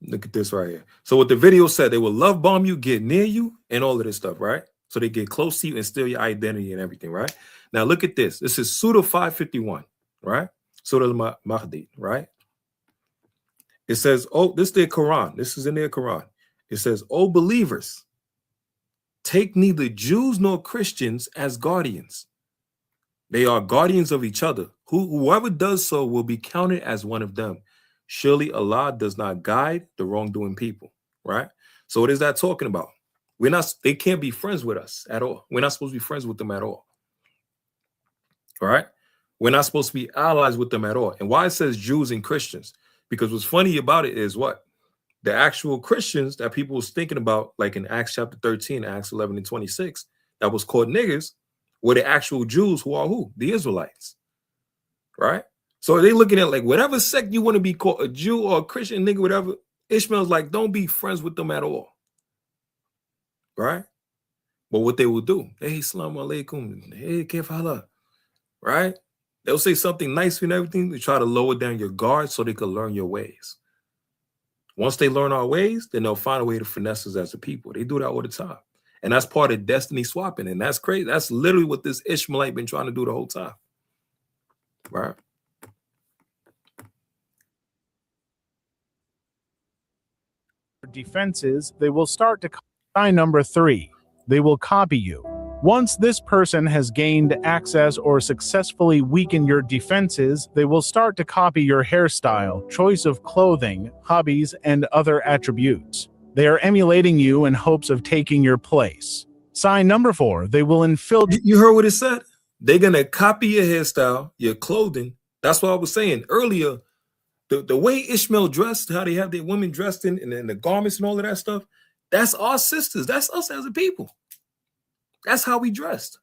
Look at this right here. So what the video said, they will love bomb you, get near you, and all of this stuff, right? So they get close to you and steal your identity and everything, right? Now look at this. This is Surah 551, right? Surah al-Mahdi, right? It says, oh, this is their Quran. This is in their Quran. It says, oh, believers, take neither Jews nor Christians as guardians. They are guardians of each other. Whoever does so will be counted as one of them. Surely Allah does not guide the wrongdoing people, right? So what is that talking about? They can't be friends with us at all. We're not supposed to be friends with them at all. All right? We're not supposed to be allies with them at all. And why it says Jews and Christians? Because what's funny about it is what? The actual Christians that people was thinking about, like in Acts chapter 13, Acts 11 and 26, that was called niggers, were the actual Jews who are who? The Israelites. Right? So are they looking at like whatever sect you want to be called, a Jew or a Christian nigga, whatever, Ishmael's like, don't be friends with them at all. Right? But what they will do, hey, Assalamu alaikum, hey, kefala, right? They'll say something nice and everything to try to lower down your guard so they can learn your ways. Once they learn our ways, then they'll find a way to finesse us as a people. They do that all the time. And that's part of destiny swapping. And that's crazy. That's literally what this Ishmaelite been trying to do the whole time. Right? Defenses, they will start to... Sign number 3, they will copy you. Once this person has gained access or successfully weakened your defenses, they will start to copy your hairstyle, choice of clothing, hobbies, and other attributes. They are emulating you in hopes of taking your place. Sign number 4, they will infiltrate... You heard what it said? They're going to copy your hairstyle, your clothing. That's what I was saying earlier. The way Ishmael dressed, how they have their women dressed in the garments and all of that stuff, that's our sisters. That's us as a people. That's how we dressed.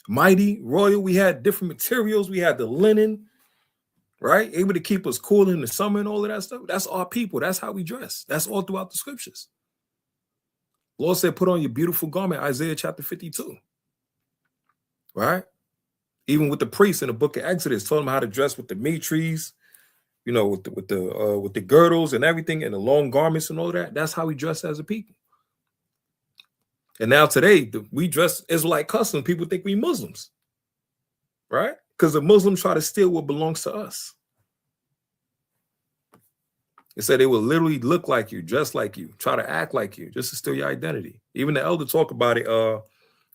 Mighty, royal. We had different materials. We had the linen, right? Able to keep us cool in the summer and all of that stuff. That's our people. That's how we dress. That's all throughout the scriptures. Lord said, put on your beautiful garment, Isaiah chapter 52. Right? Even with the priests in the book of Exodus, told them how to dress with the matrices, you know, with the girdles and everything, and the long garments and all that. That's how we dress as a people. And now today, we dress Israelite custom. People think we Muslims, right? Because the Muslims try to steal what belongs to us. It said they will literally look like you, dress like you, try to act like you, just to steal your identity. Even the elder talk about it.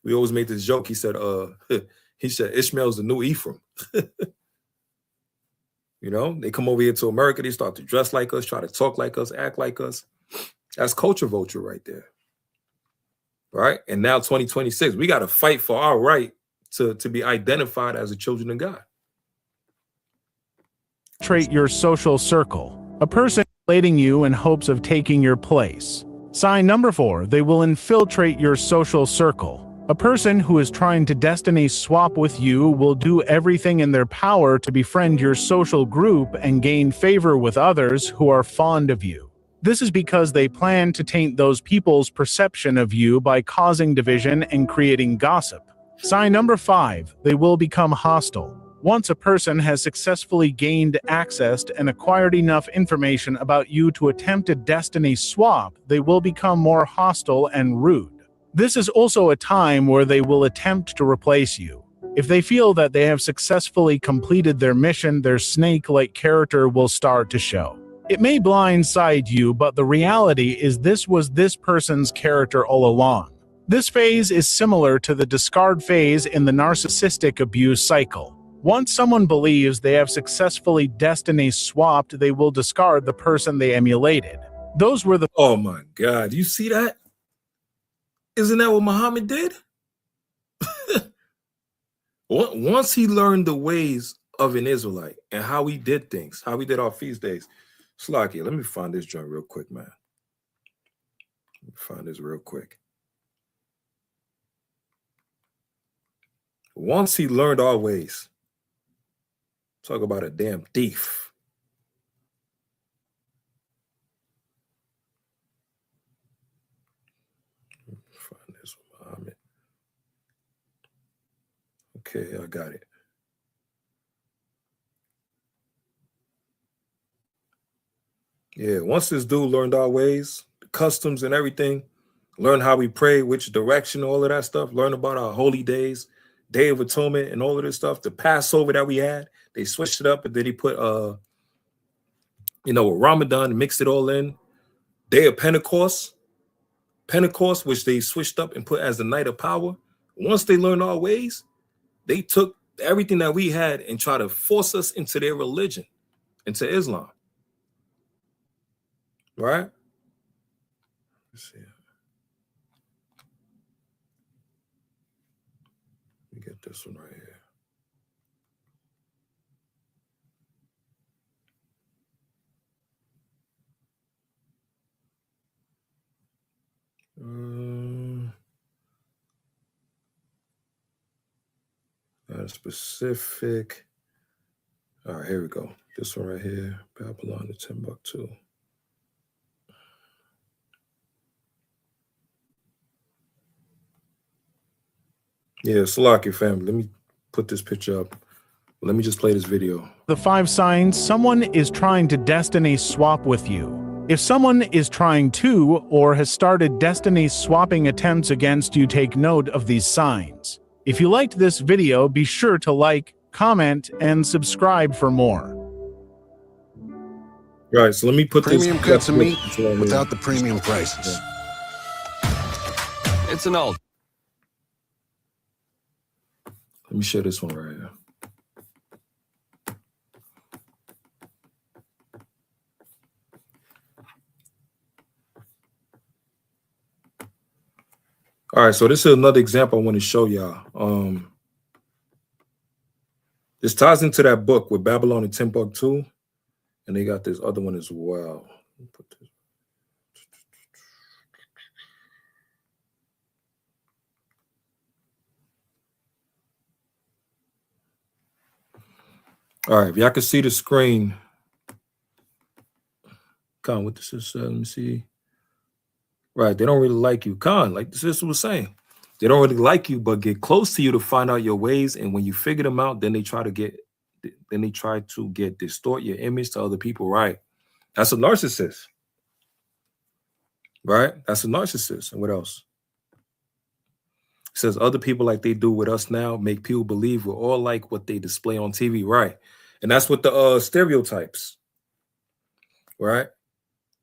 We always made this joke. He said, Ishmael's the new Ephraim. You You know, they come over here to America, they start to dress like us, try to talk like us, act like us. That's culture vulture right there. Right? And now 2026, we got to fight for our right to be identified as the children of God. Infiltrate your social circle. A person inflating you in hopes of taking your place. Sign number 4, they will infiltrate your social circle. A person who is trying to destiny swap with you will do everything in their power to befriend your social group and gain favor with others who are fond of you. This is because they plan to taint those people's perception of you by causing division and creating gossip. Sign number 5, they will become hostile. Once a person has successfully gained access and acquired enough information about you to attempt a destiny swap, they will become more hostile and rude. This is also a time where they will attempt to replace you. If they feel that they have successfully completed their mission, their snake-like character will start to show. It may blindside you, but the reality is this was this person's character all along. This phase is similar to the discard phase in the narcissistic abuse cycle. Once someone believes they have successfully destiny swapped, they will discard the person they emulated. Those were the— Oh my God, you see that? Isn't that what Muhammad did? Once he learned the ways of an Israelite and how we did things, how we did our feast days. Slakia, let me find this joint real quick, man. Let me find this real quick. Once he learned our ways, talk about a damn thief. Find this Muhammad. Okay, I got it. Yeah, once this dude learned our ways, the customs and everything, learn how we pray, which direction, all of that stuff, learn about our holy days, Day of Atonement and all of this stuff, the Passover that we had, they switched it up and then he put, Ramadan and mixed it all in. Day of Pentecost, which they switched up and put as the night of power. Once they learned our ways, they took everything that we had and tried to force us into their religion, into Islam. Right? Let's see. Let me get this one right here. Not specific. All right, here we go. This one right here, Babylon to Timbuktu. Yeah, Salaki family. Let me put this picture up. Let me just play this video. The 5 signs someone is trying to destiny swap with you. If someone is trying to or has started destiny swapping attempts against you, take note of these signs. If you liked this video, be sure to like, comment, and subscribe for more. Right, so let me put premium this cuts of meat without the premium prices. It's an old. Let me share this one right here. All right, so this is another example I want to show y'all. This ties into that book with Babylon and Timbuktu, and they got this other one as well. Put this. All right, if y'all can see the screen. Con, what this is, let me see. Right, they don't really like you. Con, like the sister was saying, they don't really like you, but get close to you to find out your ways. And when you figure them out, then they try to distort your image to other people. Right, that's a narcissist. Right, that's a narcissist. And what else? It says other people, like they do with us now, make people believe we're all like what they display on TV. Right, and that's what the stereotypes. Right.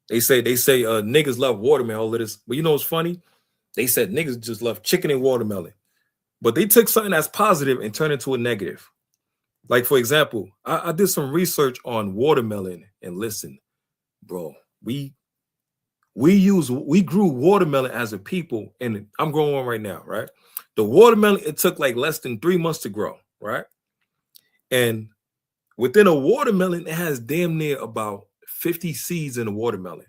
They say niggas love watermelon, all of this. But you know what's funny? They said niggas just love chicken and watermelon. But they took something that's positive and turned it into a negative. Like, for example, I did some research on watermelon, and listen, bro, we grew watermelon as a people, and I'm growing one right now, right? The watermelon, it took like less than 3 months to grow, right? And within a watermelon, it has damn near about 50 seeds in a watermelon.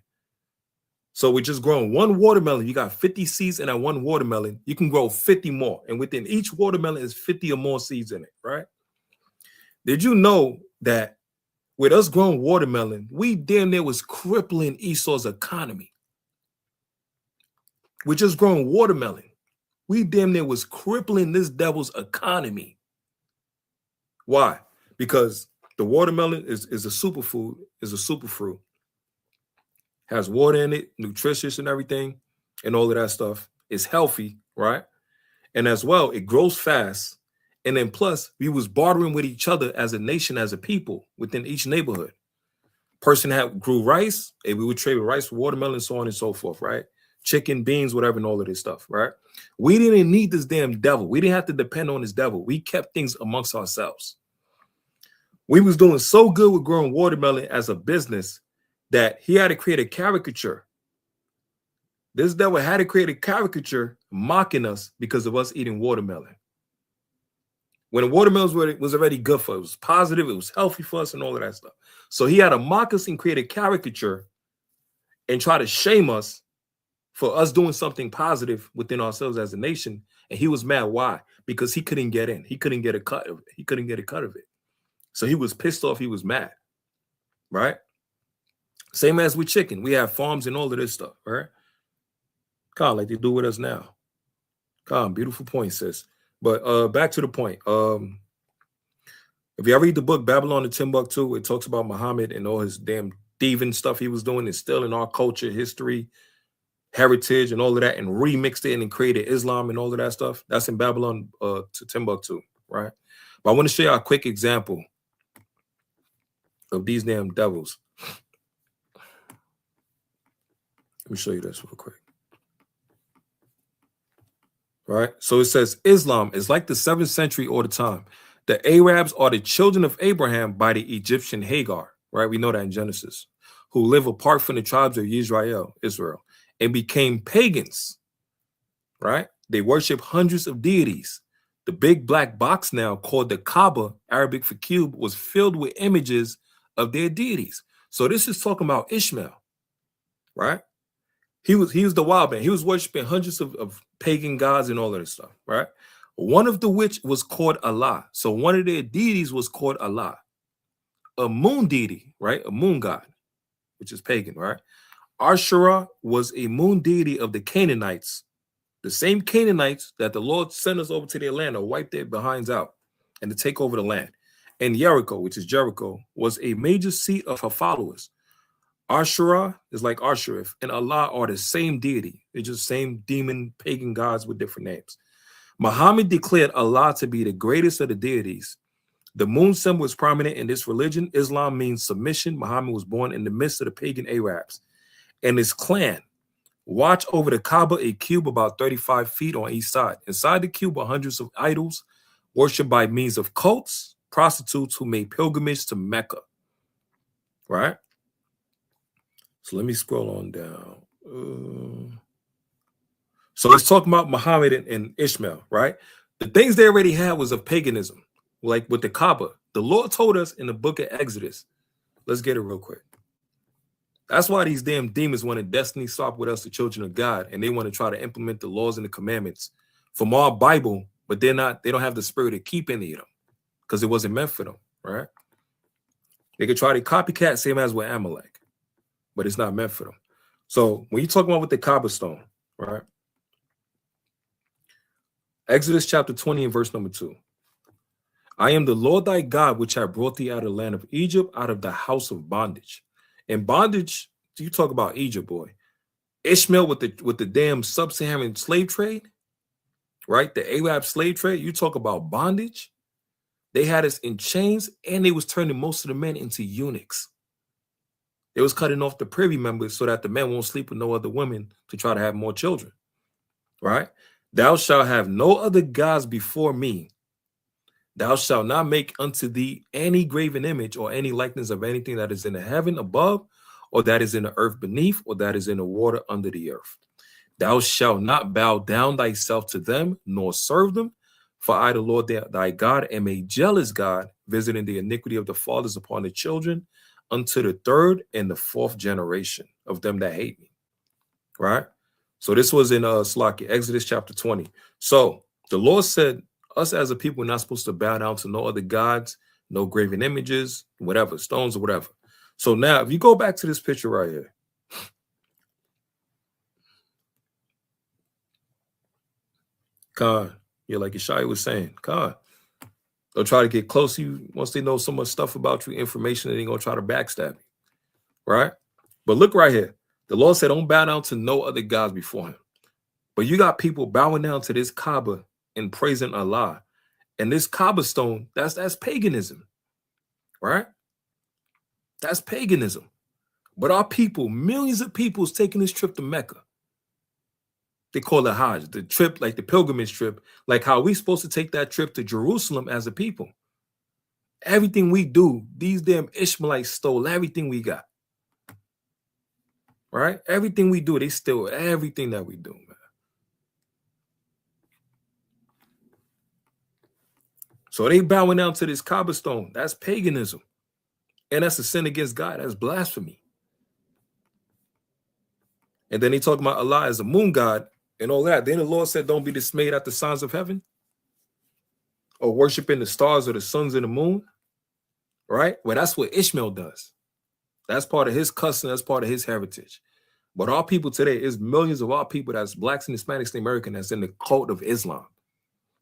So we're just growing one watermelon. You got 50 seeds in that one watermelon. You can grow 50 more. And within each watermelon is 50 or more seeds in it, right? Did you know that with us growing watermelon, we damn near was crippling Esau's economy? We're just growing watermelon. We damn near was crippling this devil's economy. Why? Because the watermelon is a superfood, is a superfruit. Has water in it, nutritious and everything, and all of that stuff. It's healthy, right? And as well, it grows fast. And then plus, we was bartering with each other as a nation, as a people within each neighborhood. Person grew rice, and we would trade with rice, watermelon, so on and so forth, right? Chicken, beans, whatever, and all of this stuff, right? We didn't need this damn devil. We didn't have to depend on this devil. We kept things amongst ourselves. We was doing so good with growing watermelon as a business that he had to create a caricature. This devil had to create a caricature mocking us because of us eating watermelon. When the watermelon was already good for us, it was positive, it was healthy for us, and all of that stuff. So he had to mock us and create a caricature and try to shame us for us doing something positive within ourselves as a nation. And he was mad. Why? Because he couldn't get in. He couldn't get a cut of it. He couldn't get a cut of it. So he was pissed off. He was mad, right? Same as with chicken. We have farms and all of this stuff, right? Come like they do with us now. Come, beautiful point, sis. But back to the point. If you ever read the book Babylon and Timbuktu, it talks about Muhammad and all his damn thieving stuff he was doing. It's still in our culture, history, heritage, and all of that, and remixed it and created Islam and all of that stuff. That's in Babylon to Timbuktu, right? But I want to show you a quick example of these damn devils. Let me show you this real quick. Right? So it says Islam is like the 7th century all the time. The Arabs are the children of Abraham by the Egyptian Hagar, right? We know that in Genesis, who live apart from the tribes of Israel, and became pagans, right? They worship hundreds of deities. The big black box now called the Kaaba, Arabic for cube, was filled with images of their deities. So this is talking about Ishmael, right? He was the wild man. He was worshiping hundreds of pagan gods and all of this stuff, right? One of the which was called Allah. So one of their deities was called Allah. A moon deity, right? A moon god, which is pagan, right? Ahrayah was a moon deity of the Canaanites, the same Canaanites that the Lord sent us over to their land to wipe their behinds out and to take over the land. And Jericho, which is Jericho, was a major seat of her followers. Ahrayah is like Ashereth, and Allah are the same deity. They're just same demon pagan gods with different names. Muhammad declared Allah to be the greatest of the deities. The moon symbol is prominent in this religion. Islam means submission. Muhammad was born in the midst of the pagan Arabs and his clan. Watch over the Kaaba, a cube about 35 feet on each side. Inside the cube are hundreds of idols worshipped by means of cults, prostitutes who made pilgrimage to Mecca. Right? So let me scroll on down. So let's talk about Muhammad and Ishmael, right? The things they already had was of paganism, like with the Kaaba. The Lord told us in the book of Exodus. Let's get it real quick. That's why these damn demons want to destiny swap with us, the children of God, and they want to try to implement the laws and the commandments from our Bible, but they don't have the spirit to keep any of them because it wasn't meant for them, right? They could try to copycat, same as with Amalek, but it's not meant for them. So when you talk about with the Kaaba stone, right? Exodus chapter 20 and verse number 2. I am the Lord thy God, which have brought thee out of the land of Egypt, out of the house of bondage. And bondage, you talk about Egypt, boy. Ishmael with the damn sub-Saharan slave trade, right? The Arab slave trade. You talk about bondage. They had us in chains, and they was turning most of the men into eunuchs. They was cutting off the privy members so that the men won't sleep with no other women to try to have more children, right? Thou shalt have no other gods before me. Thou shalt not make unto thee any graven image or any likeness of anything that is in the heaven above, or that is in the earth beneath, or that is in the water under the earth. Thou shalt not bow down thyself to them, nor serve them. For I, the Lord thy God, am a jealous God, visiting the iniquity of the fathers upon the children, unto the third and the fourth generation of them that hate me. Right? So this was in Slaki, Exodus chapter 20. So the Lord said, us as a people are not supposed to bow down to no other gods, no graven images, whatever, stones or whatever. So now, if you go back to this picture right here, Khan, yeah, like Yeshaya was saying, Khan, they'll try to get close to you once they know so much stuff about you, information, that they're going to try to backstab you, right? But look right here. The Lord said, don't bow down to no other gods before him. But you got people bowing down to this Kaaba and praising Allah. And this Kaaba stone, that's paganism, right? That's paganism. But our people, millions of people is taking this trip to Mecca. They call it Hajj, the trip, like the pilgrimage trip, like how we supposed to take that trip to Jerusalem as a people. Everything we do, these damn Ishmaelites stole everything we got. Right? Everything we do, they steal everything that we do, man. So they bowing down to this Kaaba stone. That's paganism. And that's a sin against God. That's blasphemy. And then they talk about Allah as a moon god and all that. Then the Lord said, don't be dismayed at the signs of heaven, or worshiping the stars or the suns and the moon. Right? Well, that's what Ishmael does. That's part of his custom. That's part of his heritage. But our people today is millions of our people that's blacks and Hispanics and American that's in the cult of Islam.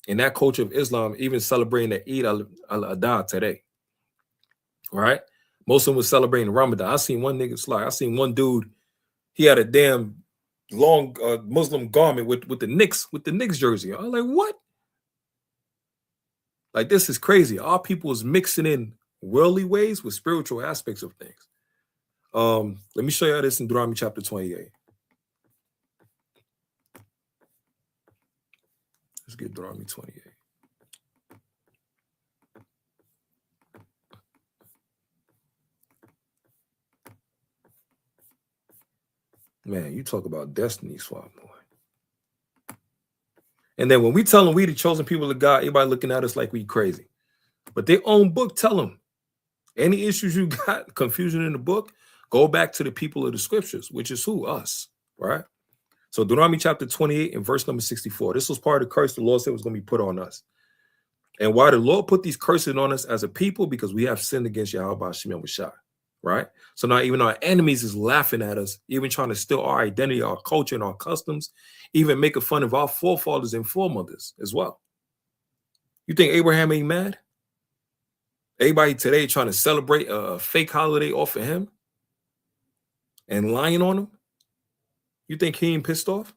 And that culture of Islam even celebrating the Eidaladha today. Right? Most of them was celebrating Ramadan. I seen one nigga slide. I seen one dude, he had a damn long Muslim garment with the Knicks jersey. I was like, what? Like, this is crazy. Our people is mixing in worldly ways with spiritual aspects of things. Let me show you this in Deuteronomy chapter 28. Let's get Deuteronomy 28. Man, you talk about destiny swap, boy. And then when we tell them we the chosen people of God, everybody looking at us like we crazy. But their own book tell them, any issues you got, confusion in the book, go back to the people of the scriptures, which is who? Us, right? So Deuteronomy chapter 28 and verse number 64. This was part of the curse the Lord said was going to be put on us. And why the Lord put these curses on us as a people? Because we have sinned against Yahweh Hashem and Shah, right? So now even our enemies is laughing at us, even trying to steal our identity, our culture, and our customs, even making fun of our forefathers and foremothers as well. You think Abraham ain't mad? Everybody today trying to celebrate a fake holiday off of him and lying on him. You think he ain't pissed off?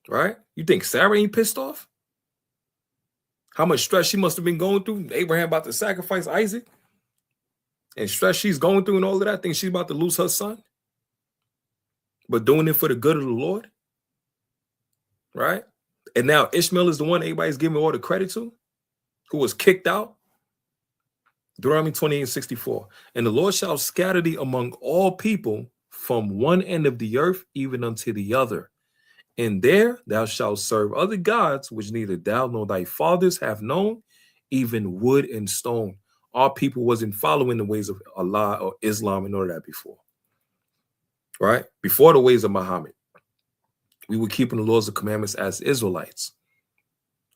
Right? You think Sarah ain't pissed off? How much stress she must have been going through? Abraham about to sacrifice Isaac. And stress she's going through and all of that. Think she's about to lose her son. But doing it for the good of the Lord. Right? And now Ishmael is the one everybody's giving all the credit to, who was kicked out. Deuteronomy 28:64. And the Lord shall scatter thee among all people from one end of the earth even unto the other. And there thou shalt serve other gods, which neither thou nor thy fathers have known, even wood and stone. Our people wasn't following the ways of Allah or Islam and all of that before. Right? Before the ways of Muhammad. We were keeping the laws and commandments as Israelites.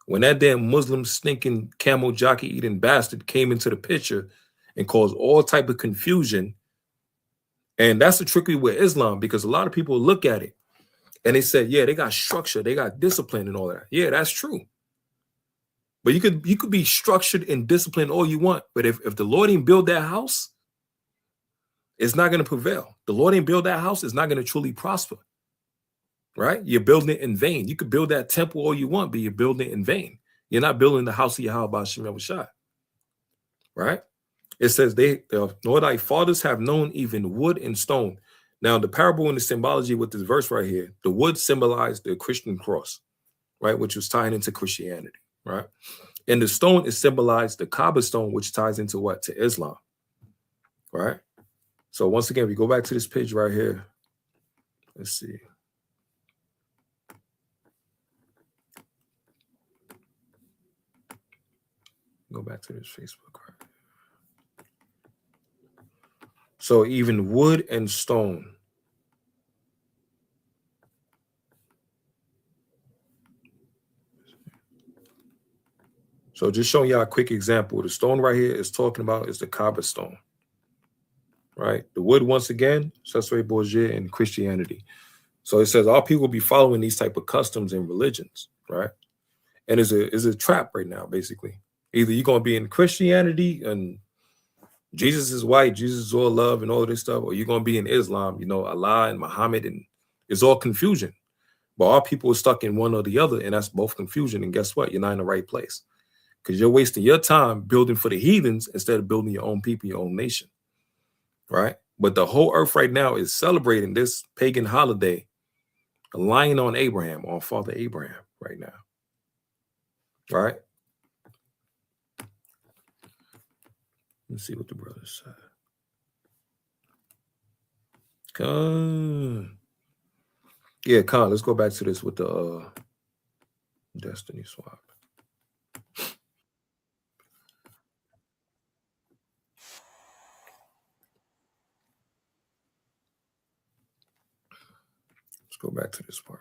When that damn Muslim stinking camel jockey eating bastard came into the picture and caused all type of confusion. And that's the trickery with Islam, because a lot of people look at it and they said, yeah, they got structure, they got discipline and all that. Yeah, that's true. But you could be structured and disciplined all you want. But if the Lord ain't build that house, it's not going to prevail. The Lord ain't build that house, it's not going to truly prosper. Right? You're building it in vain. You could build that temple all you want, but you're building it in vain. You're not building the house of Yahweh Hashem Shah. Right? It says, nor thy fathers have known even wood and stone. Now, the parable and the symbology with this verse right here, the wood symbolized the Christian cross, right? Which was tying into Christianity. right? And the stone is symbolized the Kaaba stone, which ties into what? To Islam, right? So once again, we go back to this page right here. Let's see. Go back to this Facebook, right? So even wood and stone. So just showing y'all a quick example. The stone right here is talking about is the Kaaba stone, right? The wood, once again, Cesare Borgia and Christianity. So it says all people will be following these type of customs and religions, right? And it's a trap right now, basically. Either you're going to be in Christianity and Jesus is white, Jesus is all love and all of this stuff, or you're going to be in Islam, you know, Allah and Muhammad, and it's all confusion. But all people are stuck in one or the other, and that's both confusion. And guess what? You're not in the right place because you're wasting your time building for the heathens instead of building your own people, your own nation, right? But the whole earth right now is celebrating this pagan holiday, relying on Abraham, on Father Abraham right now, right? Let's see what the brother said. Yeah, Khan, let's go back to this with the Destiny swap. Let's go back to this part.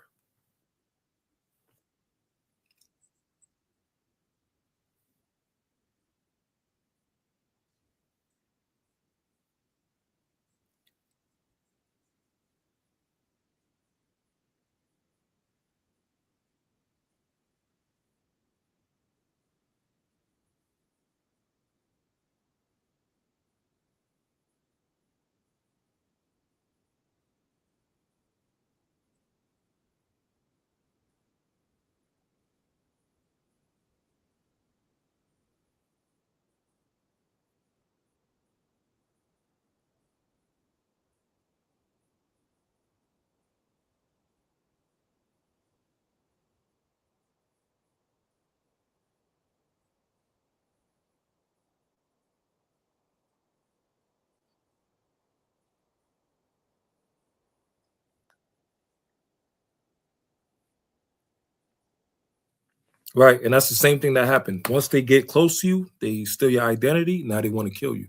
Right, and that's the same thing that happened. Once they get close to you, they steal your identity. Now they want to kill you.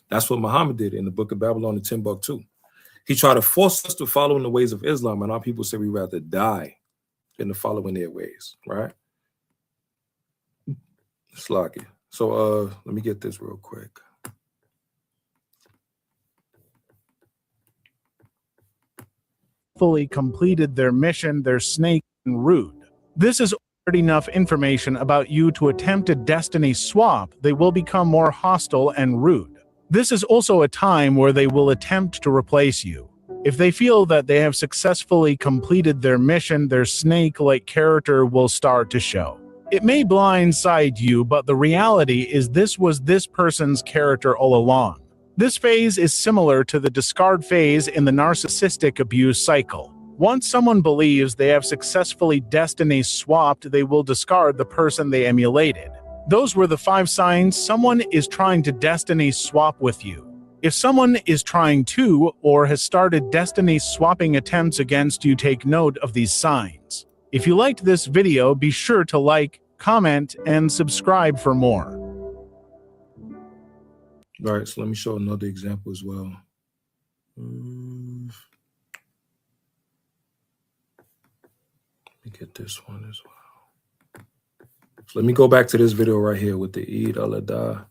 That's what Muhammad did in the Book of Babylon and Timbuktu. He tried to force us to follow in the ways of Islam, and our people say we rather die than to follow in their ways. Right? Slocky. So let me get this real quick. Fully completed their mission, they're snake and rude. This is enough information about you to attempt a destiny swap. They will become more hostile and rude. This is also a time where they will attempt to replace you. If they feel that they have successfully completed their mission, their snake-like character will start to show. It may blindside you, but the reality is this was this person's character all along. This phase is similar to the discard phase in the narcissistic abuse cycle. Once someone believes they have successfully destiny swapped, they will discard the person they emulated. Those were the 5 signs someone is trying to destiny swap with you. If someone is trying to or has started destiny swapping attempts against you, take note of these signs. If you liked this video, be sure to like, comment, and subscribe for more. All right, so let me show another example as well. Let me get this one as well. So let me go back to this video right here with the Eidaladha.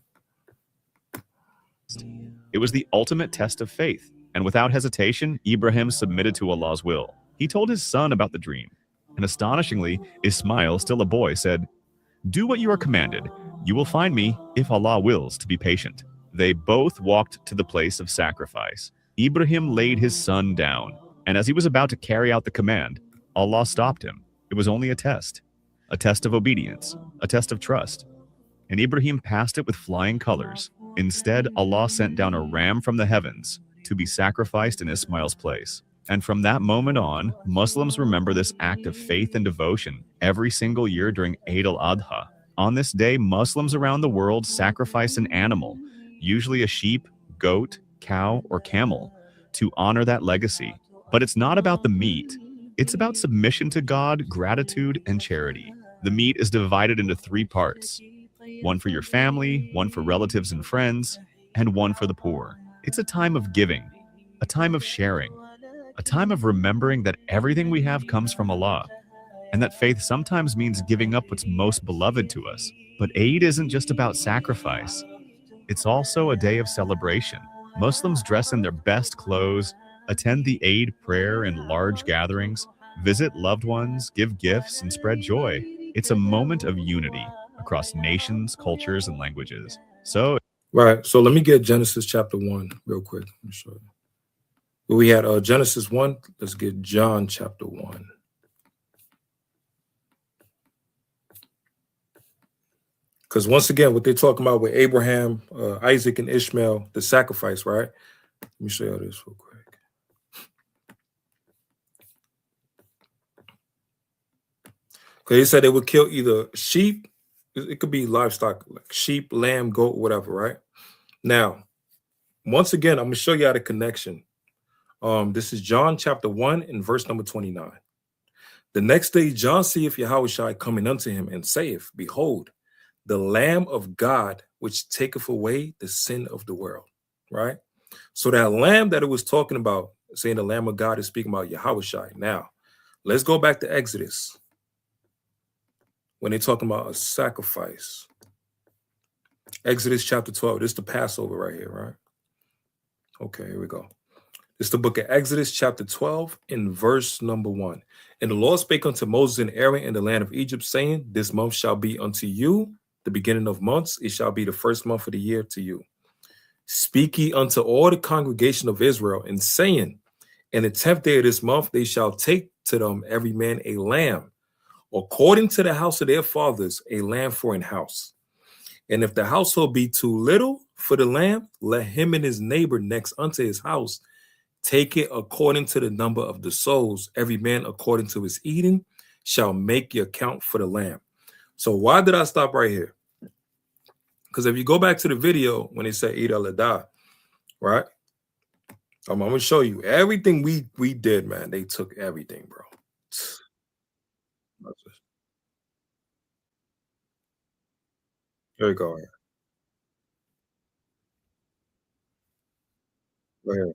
It was the ultimate test of faith, and without hesitation, Ibrahim submitted to Allah's will. He told his son about the dream, and astonishingly, Ismail, still a boy, said, "Do what you are commanded. You will find me, if Allah wills, to be patient." They both walked to the place of sacrifice. Ibrahim laid his son down, and as he was about to carry out the command, Allah stopped him. It was only a test of obedience, a test of trust. And Ibrahim passed it with flying colors. Instead, Allah sent down a ram from the heavens to be sacrificed in Ismail's place. And from that moment on, Muslims remember this act of faith and devotion every single year during Eid al-Adha. On this day, Muslims around the world sacrifice an animal, usually a sheep, goat, cow, or camel, to honor that legacy. But it's not about the meat. It's about submission to God, gratitude, and charity. The meat is divided into 3 parts. One for your family, one for relatives and friends, and one for the poor. It's a time of giving, a time of sharing, a time of remembering that everything we have comes from Allah, and that faith sometimes means giving up what's most beloved to us. But Eid isn't just about sacrifice. It's also a day of celebration. Muslims dress in their best clothes, attend the Eid prayer in large gatherings, visit loved ones, give gifts, and spread joy. It's a moment of unity across nations, cultures, and languages. So let me get Genesis chapter 1 real quick. Let me show you. We had Genesis 1. Let's get John chapter 1. Because once again, what they're talking about with Abraham, Isaac, and Ishmael, the sacrifice, right? Let me show you this real quick. Because they said they would kill either sheep, it could be livestock, like sheep, lamb, goat, whatever, right? Now, once again, I'm going to show you how the connection. This is John chapter 1 and verse number 29. The next day, John seeth Yahushua coming unto him and saith, Behold, the Lamb of God, which taketh away the sin of the world, right? So that lamb that it was talking about, saying the Lamb of God is speaking about Yahushua. Now, let's go back to Exodus. When they're talking about a sacrifice. Exodus chapter 12. This is the Passover right here, right? Okay, here we go. It's the book of Exodus chapter 12 in verse number 1. And the Lord spake unto Moses and Aaron in the land of Egypt, saying, This month shall be unto you the beginning of months. It shall be the first month of the year to you. Speak ye unto all the congregation of Israel, and saying, In the 10th day of this month they shall take to them every man a lamb, according to the house of their fathers, a lamb for an house. And if the household be too little for the lamb, let him and his neighbor next unto his house take it according to the number of the souls. Every man according to his eating shall make your count for the lamb. So why did I stop right here? Because if you go back to the video when they say Eidaladha, right? I'm going to show you everything we did, man. They took everything, bro. Here we go. Go ahead.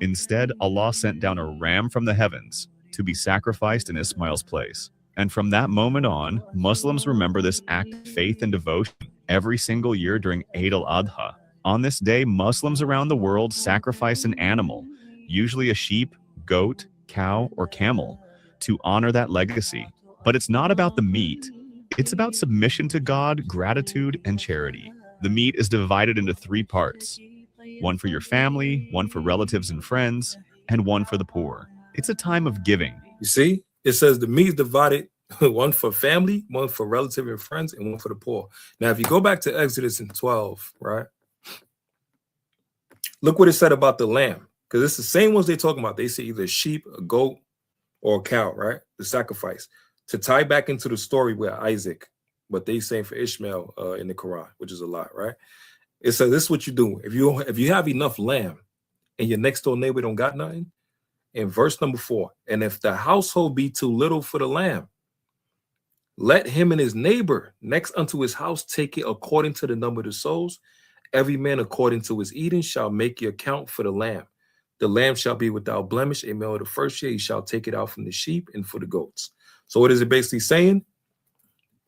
instead, Allah sent down a ram from the heavens to be sacrificed in Ismail's place. And from that moment on, Muslims remember this act of faith and devotion every single year during Eid-al-Adha. On this day, Muslims around the world sacrifice an animal, usually a sheep, goat, cow, or camel, to honor that legacy. But it's not about the meat. It's about submission to God, gratitude, and charity. The meat is divided into 3 parts. One for your family, one for relatives and friends, and one for the poor. It's a time of giving. You see, it says the meat is divided, one for family, one for relative and friends, and one for the poor. Now, if you go back to Exodus in 12, right? Look what it said about the lamb, because it's the same ones they're talking about. They say either a sheep, a goat, or a cow, right? The sacrifice. To tie back into the story with Isaac, but they saying for Ishmael in the Quran, which is a lot, right? It says this is what you do. If you have enough lamb and your next door neighbor don't got nothing, in verse number 4, and if the household be too little for the lamb, let him and his neighbor next unto his house take it according to the number of the souls. Every man according to his eating shall make your count for the lamb. The lamb shall be without blemish, a male of the first year. He shall take it out from the sheep and for the goats. So what is it basically saying?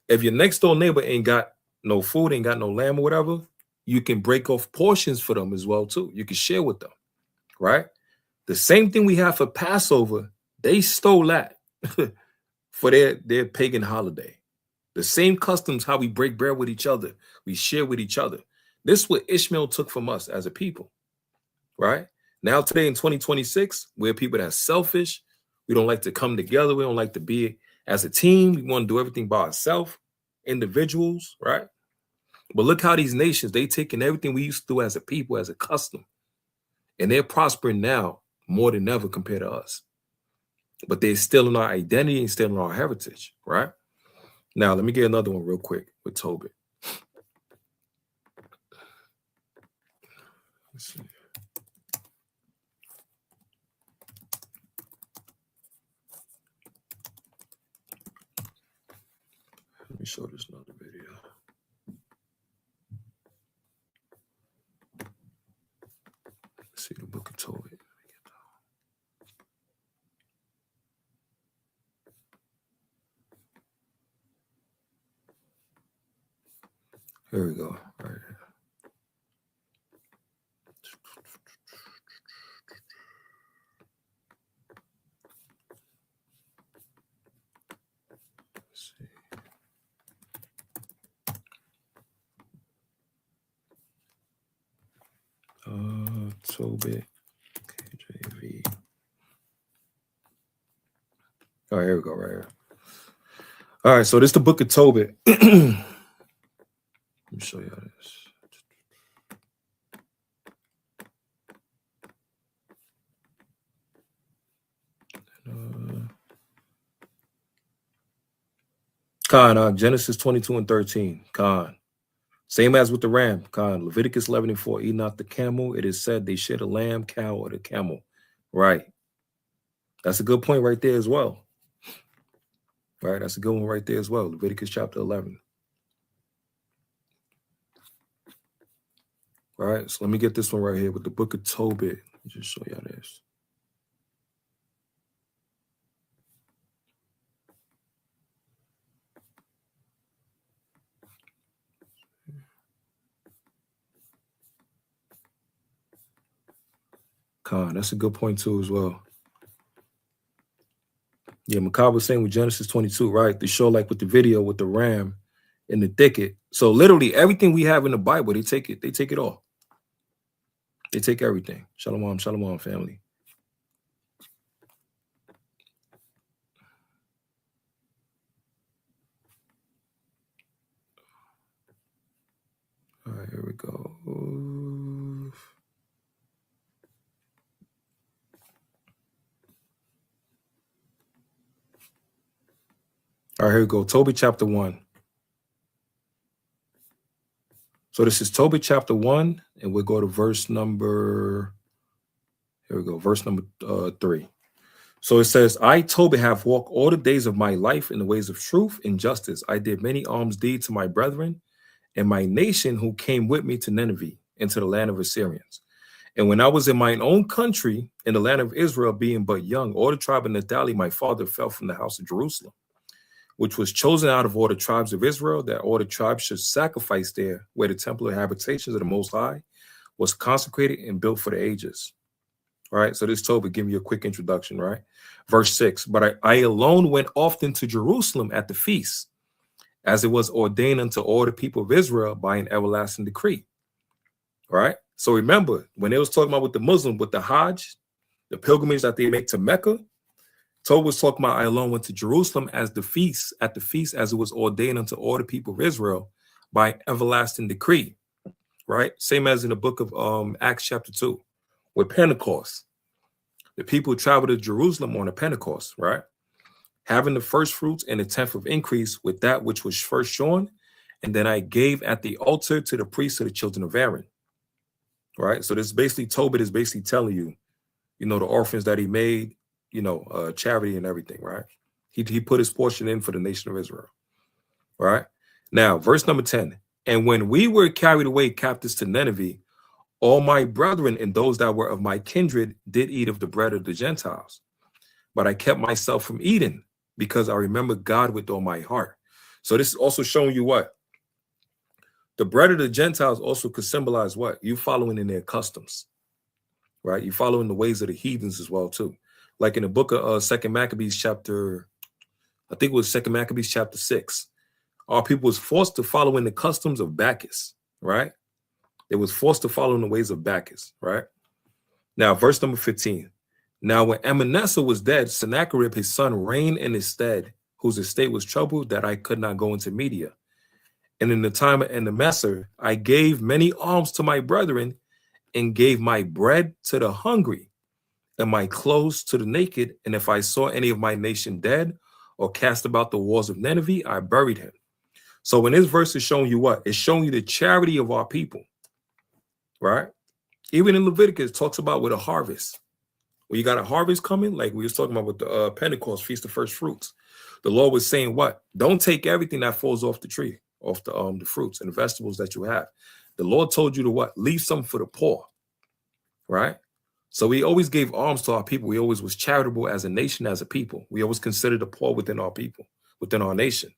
If your next door neighbor ain't got no food, ain't got no lamb or whatever, you can break off portions for them as well too. You can share with them, right? The same thing we have for Passover, they stole that for their pagan holiday. The same customs, how we break bread with each other, we share with each other. This is what Ishmael took from us as a people, right? Now today in 2026, we're people that are selfish. We don't like to come together. We don't like to be as a team. We want to do everything by ourselves, individuals, right? But look how these nations, they taking everything we used to do as a people, as a custom, and they're prospering now more than ever compared to us. But they're still in our identity and still in our heritage, right? Now, let me get another one real quick with Tobit. Let's see. Let me show this another video. Let's see the book of Tobit. Here we go. Right here. Let's see. Tobit, KJV. All right, here we go, right here. All right, so this is the book of Tobit. Let me show you this. Genesis 22 and 13. Same as with the ram. Leviticus 11 and 4. Eat not the camel. It is said they shed a lamb, cow, or the camel. Right. That's a good point right there as well. Right. That's a good one right there as well. Leviticus chapter 11. All right. So let me get this one right here with the book of Tobit. Let me just show y'all this. That's a good point too as well. Yeah, Macabre was saying with Genesis 22, right? To show like with the video with the ram in the thicket. So literally everything we have in the Bible, they take it. They take it all. They take everything. Shalom, shalom, family. All right, here we go. All right, here we go. Tobit chapter 1. So this is Tobit chapter 1, and we'll go to verse number, here we go, verse number 3. So it says, I, Tobit, have walked all the days of my life in the ways of truth and justice. I did many alms deeds to my brethren and my nation who came with me to Nineveh, into the land of Assyrians. And when I was in mine own country, in the land of Israel, being but young, all the tribe of Naphtali, my father, fell from the house of Jerusalem, which was chosen out of all the tribes of Israel, that all the tribes should sacrifice there, where the temple of habitations of the Most High was consecrated and built for the ages. All right, so this Tobit, give you a quick introduction, right? Verse 6, but I alone went often to Jerusalem at the feast, as it was ordained unto all the people of Israel by an everlasting decree. All right, so remember, when they was talking about with the Muslim, with the Hajj, the pilgrimage that they make to Mecca, Tobit was talking about I alone went to Jerusalem as the feast, at the feast as it was ordained unto all the people of Israel by everlasting decree, right? Same as in the book of Acts chapter 2, with Pentecost. The people traveled to Jerusalem on a Pentecost, right? Having the first fruits and the tenth of increase with that which was first shorn, and then I gave at the altar to the priests of the children of Aaron, right? So this basically, Tobit is basically telling you, you know, the orphans that he made, you know, charity and everything, right? He put his portion in for the nation of Israel, right? Now, verse number 10, and when we were carried away captives to Nineveh, all my brethren and those that were of my kindred did eat of the bread of the Gentiles, but I kept myself from eating because I remember God with all my heart. So this is also showing you what? The bread of the Gentiles also could symbolize what? You following in their customs, right? You following the ways of the heathens as well too. Like in the book of 2 Maccabees chapter, I think it was 2 Maccabees chapter 6. Our people was forced to follow in the customs of Bacchus, right? They was forced to follow in the ways of Bacchus, right? Now, verse number 15. Now, when Manasseh was dead, Sennacherib, his son, reigned in his stead, whose estate was troubled that I could not go into Media. And in the time of Manasseh, I gave many alms to my brethren and gave my bread to the hungry and my clothes to the naked. And if I saw any of my nation dead or cast about the walls of Nineveh, I buried him. So when this verse is showing you what? It's showing you the charity of our people, right? Even in Leviticus, it talks about with a harvest. When you got a harvest coming, like we was talking about with the Pentecost, Feast of First Fruits, the Lord was saying what? Don't take everything that falls off the tree, off the fruits and the vegetables that you have. The Lord told you to what? Leave some for the poor, right? So we always gave alms to our people. We always was charitable as a nation, as a people. We always considered the poor within our people, within our nation.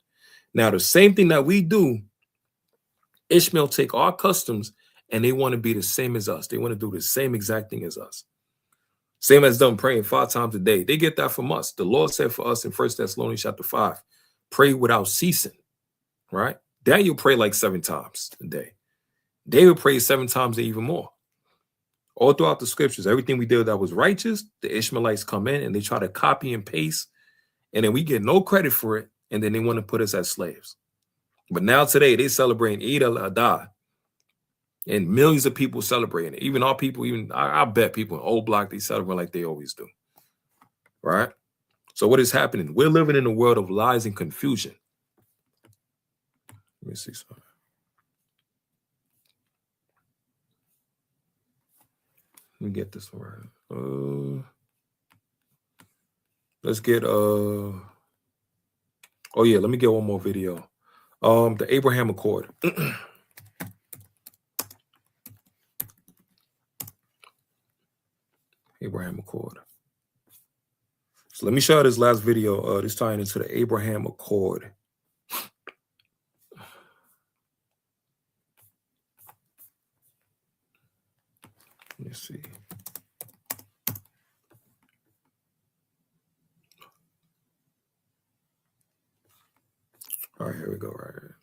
Now, the same thing that we do, Ishmael take our customs and they want to be the same as us. They want to do the same exact thing as us. Same as them praying 5 times a day. They get that from us. The Lord said for us in 1 Thessalonians chapter 5, pray without ceasing, right? Daniel prayed like 7 times a day. David prayed 7 times and even more. All throughout the scriptures, everything we did that was righteous, the Ishmaelites come in and they try to copy and paste, and then we get no credit for it, and then they want to put us as slaves. But now today, they celebrate Eidaladha, and millions of people celebrating it. Even our people, I bet people in Old Block, they celebrate like they always do, right? So what is happening? We're living in a world of lies and confusion. Let me see something. Let me get this one right. Let's get oh yeah, let me get one more video. The Abraham Accord. Abraham Accord. So let me show you this last video. This tying into the Abraham Accord. Let me see. All right, here we go. Right here.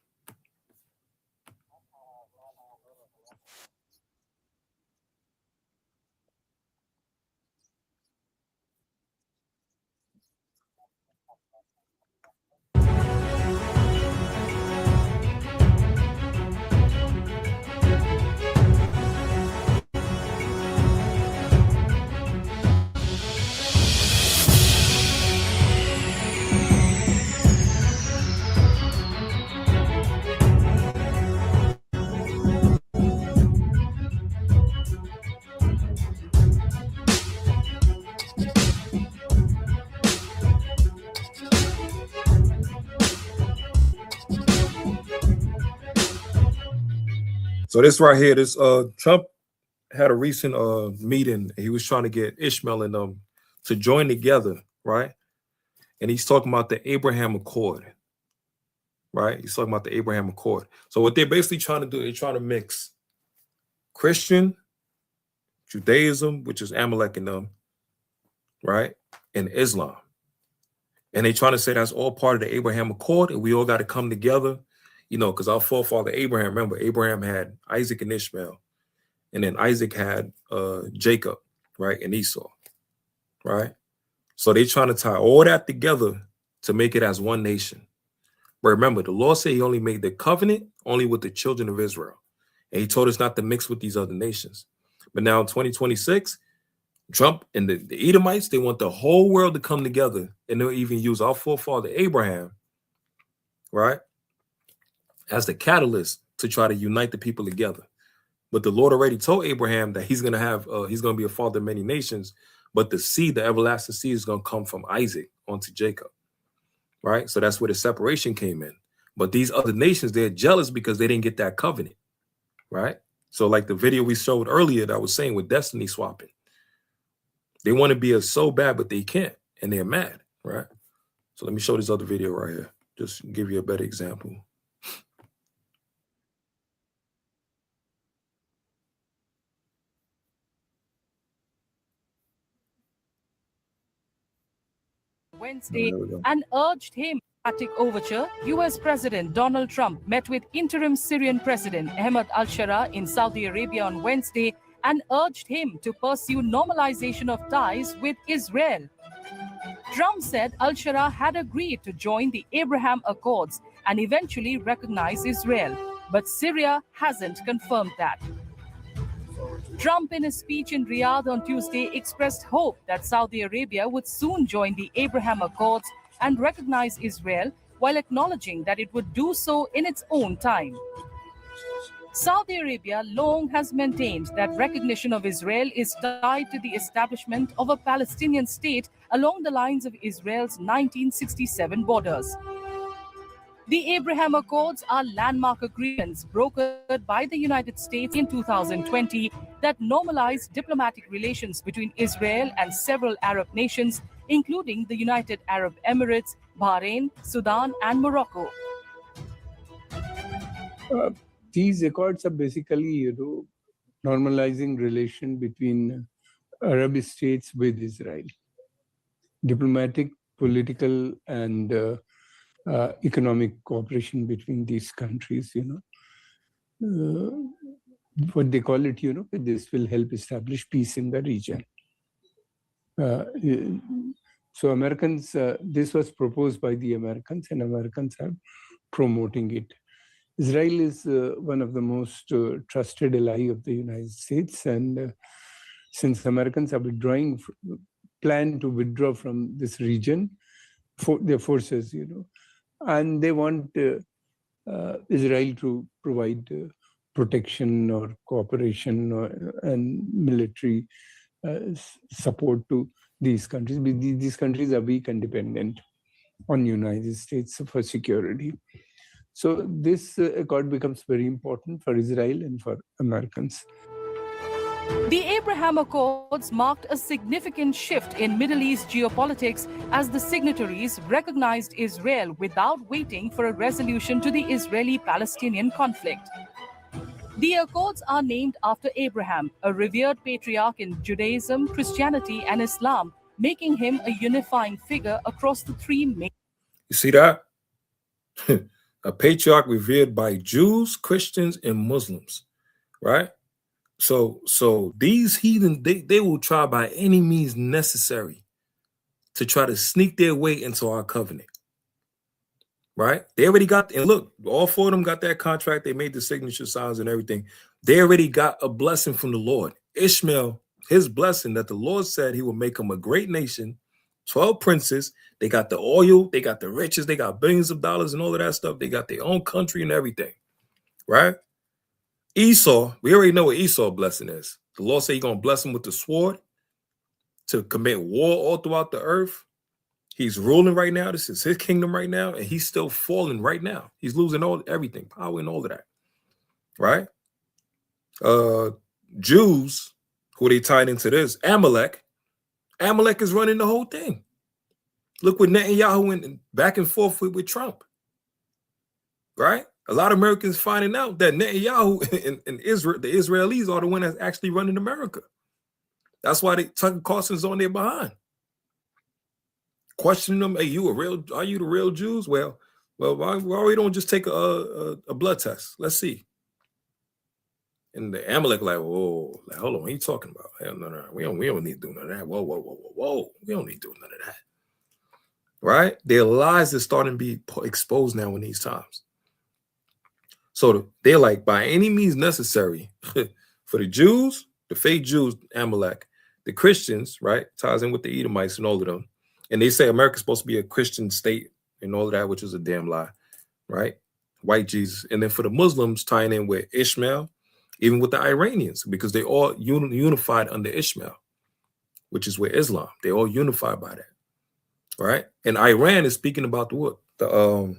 So this right here, this Trump had a recent meeting. He was trying to get Ishmael and them to join together, right? And he's talking about the Abraham Accord, right? He's talking about the Abraham Accord. So what they're basically trying to do, they're trying to mix Christian, Judaism, which is Amalek and them, right? And Islam. And they trying to say that's all part of the Abraham Accord, and we all got to come together. You know, because our forefather Abraham, remember, Abraham had Isaac and Ishmael. And then Isaac had Jacob, right? And Esau, right? So they trying to tie all that together to make it as one nation. But remember, the Lord said he only made the covenant only with the children of Israel. And he told us not to mix with these other nations. But now in 2026, Trump and the Edomites, they want the whole world to come together. And they'll even use our forefather Abraham, right, as the catalyst to try to unite the people together. But the Lord already told Abraham that he's going to be a father of many nations, but the seed, the everlasting seed, is going to come from Isaac onto Jacob, right? So that's where the separation came in. But these other nations, they're jealous because they didn't get that covenant, right? So like the video we showed earlier that was saying with destiny swapping, they want to be us so bad, but they can't, and they're mad, right? So let me show this other video right here, just to give you a better example. Wednesday and urged him diplomatic overture. U.S. President Donald Trump met with interim Syrian President Ahmed al-Sharaa in Saudi Arabia on Wednesday and urged him to pursue normalization of ties with Israel. Trump said al-Sharaa had agreed to join the Abraham Accords and eventually recognize Israel, but Syria hasn't confirmed that. Trump, in his speech in Riyadh on Tuesday, expressed hope that Saudi Arabia would soon join the Abraham Accords and recognize Israel while acknowledging that it would do so in its own time. Saudi Arabia long has maintained that recognition of Israel is tied to the establishment of a Palestinian state along the lines of Israel's 1967 borders. The Abraham Accords are landmark agreements brokered by the United States in 2020 that normalize diplomatic relations between Israel and several Arab nations, including the United Arab Emirates, Bahrain, Sudan, and Morocco. These accords are basically, normalizing relation between Arab states with Israel. Diplomatic, political, and economic cooperation between these countries, what they call it, this will help establish peace in the region. So Americans, this was proposed by the Americans, and Americans are promoting it. Israel is one of the most trusted ally of the United States, and since Americans are plan to withdraw from this region, their forces, and they want Israel to provide protection or cooperation and military support to these countries. These countries are weak and dependent on United States for security. So this accord becomes very important for Israel and for Americans. The Abraham Accords marked a significant shift in Middle East geopolitics as the signatories recognized Israel without waiting for a resolution to the Israeli-Palestinian conflict. The Accords are named after Abraham, a revered patriarch in Judaism, Christianity, and Islam, making him a unifying figure across the three main... You see that? A patriarch revered by Jews, Christians, and Muslims, right? So these heathens, they will try by any means necessary to try to sneak their way into our covenant, right? They already got, and look, all four of them got that contract. They made the signature signs and everything. They already got a blessing from the Lord. Ishmael, his blessing that the Lord said he will make him a great nation, 12 princes. They got the oil, they got the riches, they got billions of dollars and all of that stuff. They got their own country and everything, right? Esau, we already know what Esau's blessing is. The Lord said he's going to bless him with the sword to commit war all throughout the earth. He's ruling right now. This is his kingdom right now, and he's still falling right now. He's losing everything, power and all of that, right? Jews, who they tied into this, Amalek is running the whole thing. Look what Netanyahu went back and forth with Trump, right? A lot of Americans finding out that Netanyahu and Israel, the Israelis, are the one that's actually running America. That's why Tucker Carlson's on their behind, questioning them. Hey, are you the real Jews? Well, why we don't just take a blood test? Let's see. And the Amalek like, whoa, like, hold on, what are you talking about? Hell, no, we don't need to do none of that. Whoa, we don't need to do none of that. Right? Their lies are starting to be exposed now in these times. So they're like, by any means necessary, for the Jews, the fake Jews, Amalek, the Christians, right, ties in with the Edomites and all of them. And they say America's supposed to be a Christian state and all of that, which is a damn lie, right? White Jesus. And then for the Muslims, tying in with Ishmael, even with the Iranians, because they all unified under Ishmael, which is with Islam. They all unified by that, right? And Iran is speaking about the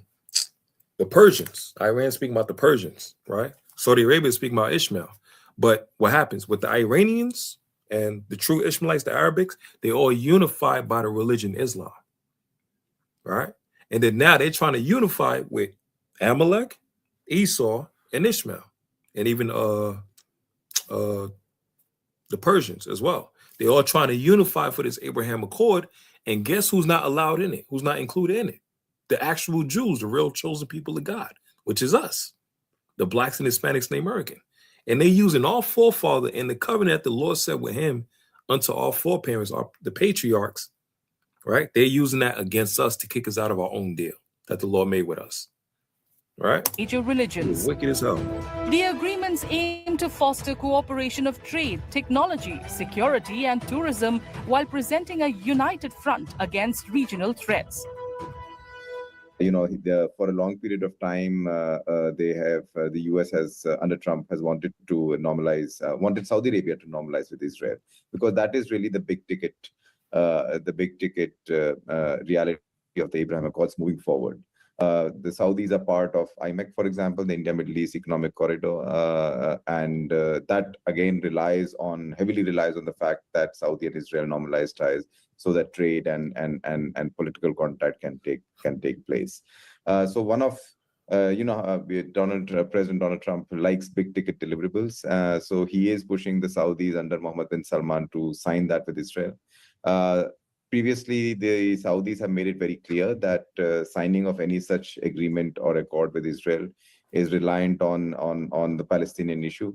Persians. Iran speaking about the Persians, right? Saudi Arabia is speaking about Ishmael. But what happens with the Iranians and the true Ishmaelites, the Arabics, they all unified by the religion Islam, right? And then now they're trying to unify with Amalek, Esau, and Ishmael, and even the Persians as well. They're all trying to unify for this Abraham Accord. And guess who's not allowed in it? Who's not included in it? The actual Jews, the real chosen people of God, which is us, the blacks and Hispanics and the American. And they're using our forefather in the covenant the Lord said with him unto our foreparents, the patriarchs, right? They're using that against us to kick us out of our own deal that the Lord made with us, right? Major religions. Wicked as hell. The agreements aim to foster cooperation of trade, technology, security, and tourism while presenting a united front against regional threats. for a long period of time, the U.S. has, under Trump, has wanted to wanted Saudi Arabia to normalize with Israel, because that is really the big ticket reality of the Abraham Accords moving forward. The Saudis are part of IMEC, for example, the India-Middle East Economic Corridor, and that again heavily relies on the fact that Saudi and Israel normalize ties, so that trade and political contact can take place. So one of President Donald Trump likes big ticket deliverables, so he is pushing the Saudis under Mohammed bin Salman to sign that with Israel. Previously, the Saudis have made it very clear that signing of any such agreement or accord with Israel is reliant on the Palestinian issue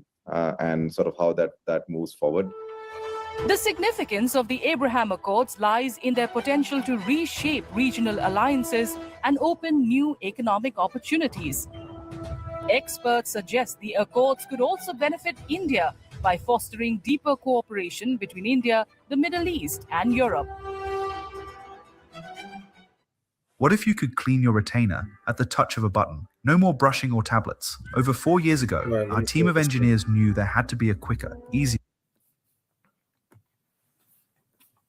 and sort of how that moves forward. The significance of the Abraham Accords lies in their potential to reshape regional alliances and open new economic opportunities. Experts suggest the accords could also benefit India by fostering deeper cooperation between India, the Middle East, and Europe. What if you could clean your retainer at the touch of a button? No more brushing or tablets. Over 4 years ago, our team of engineers knew there had to be a quicker, easier.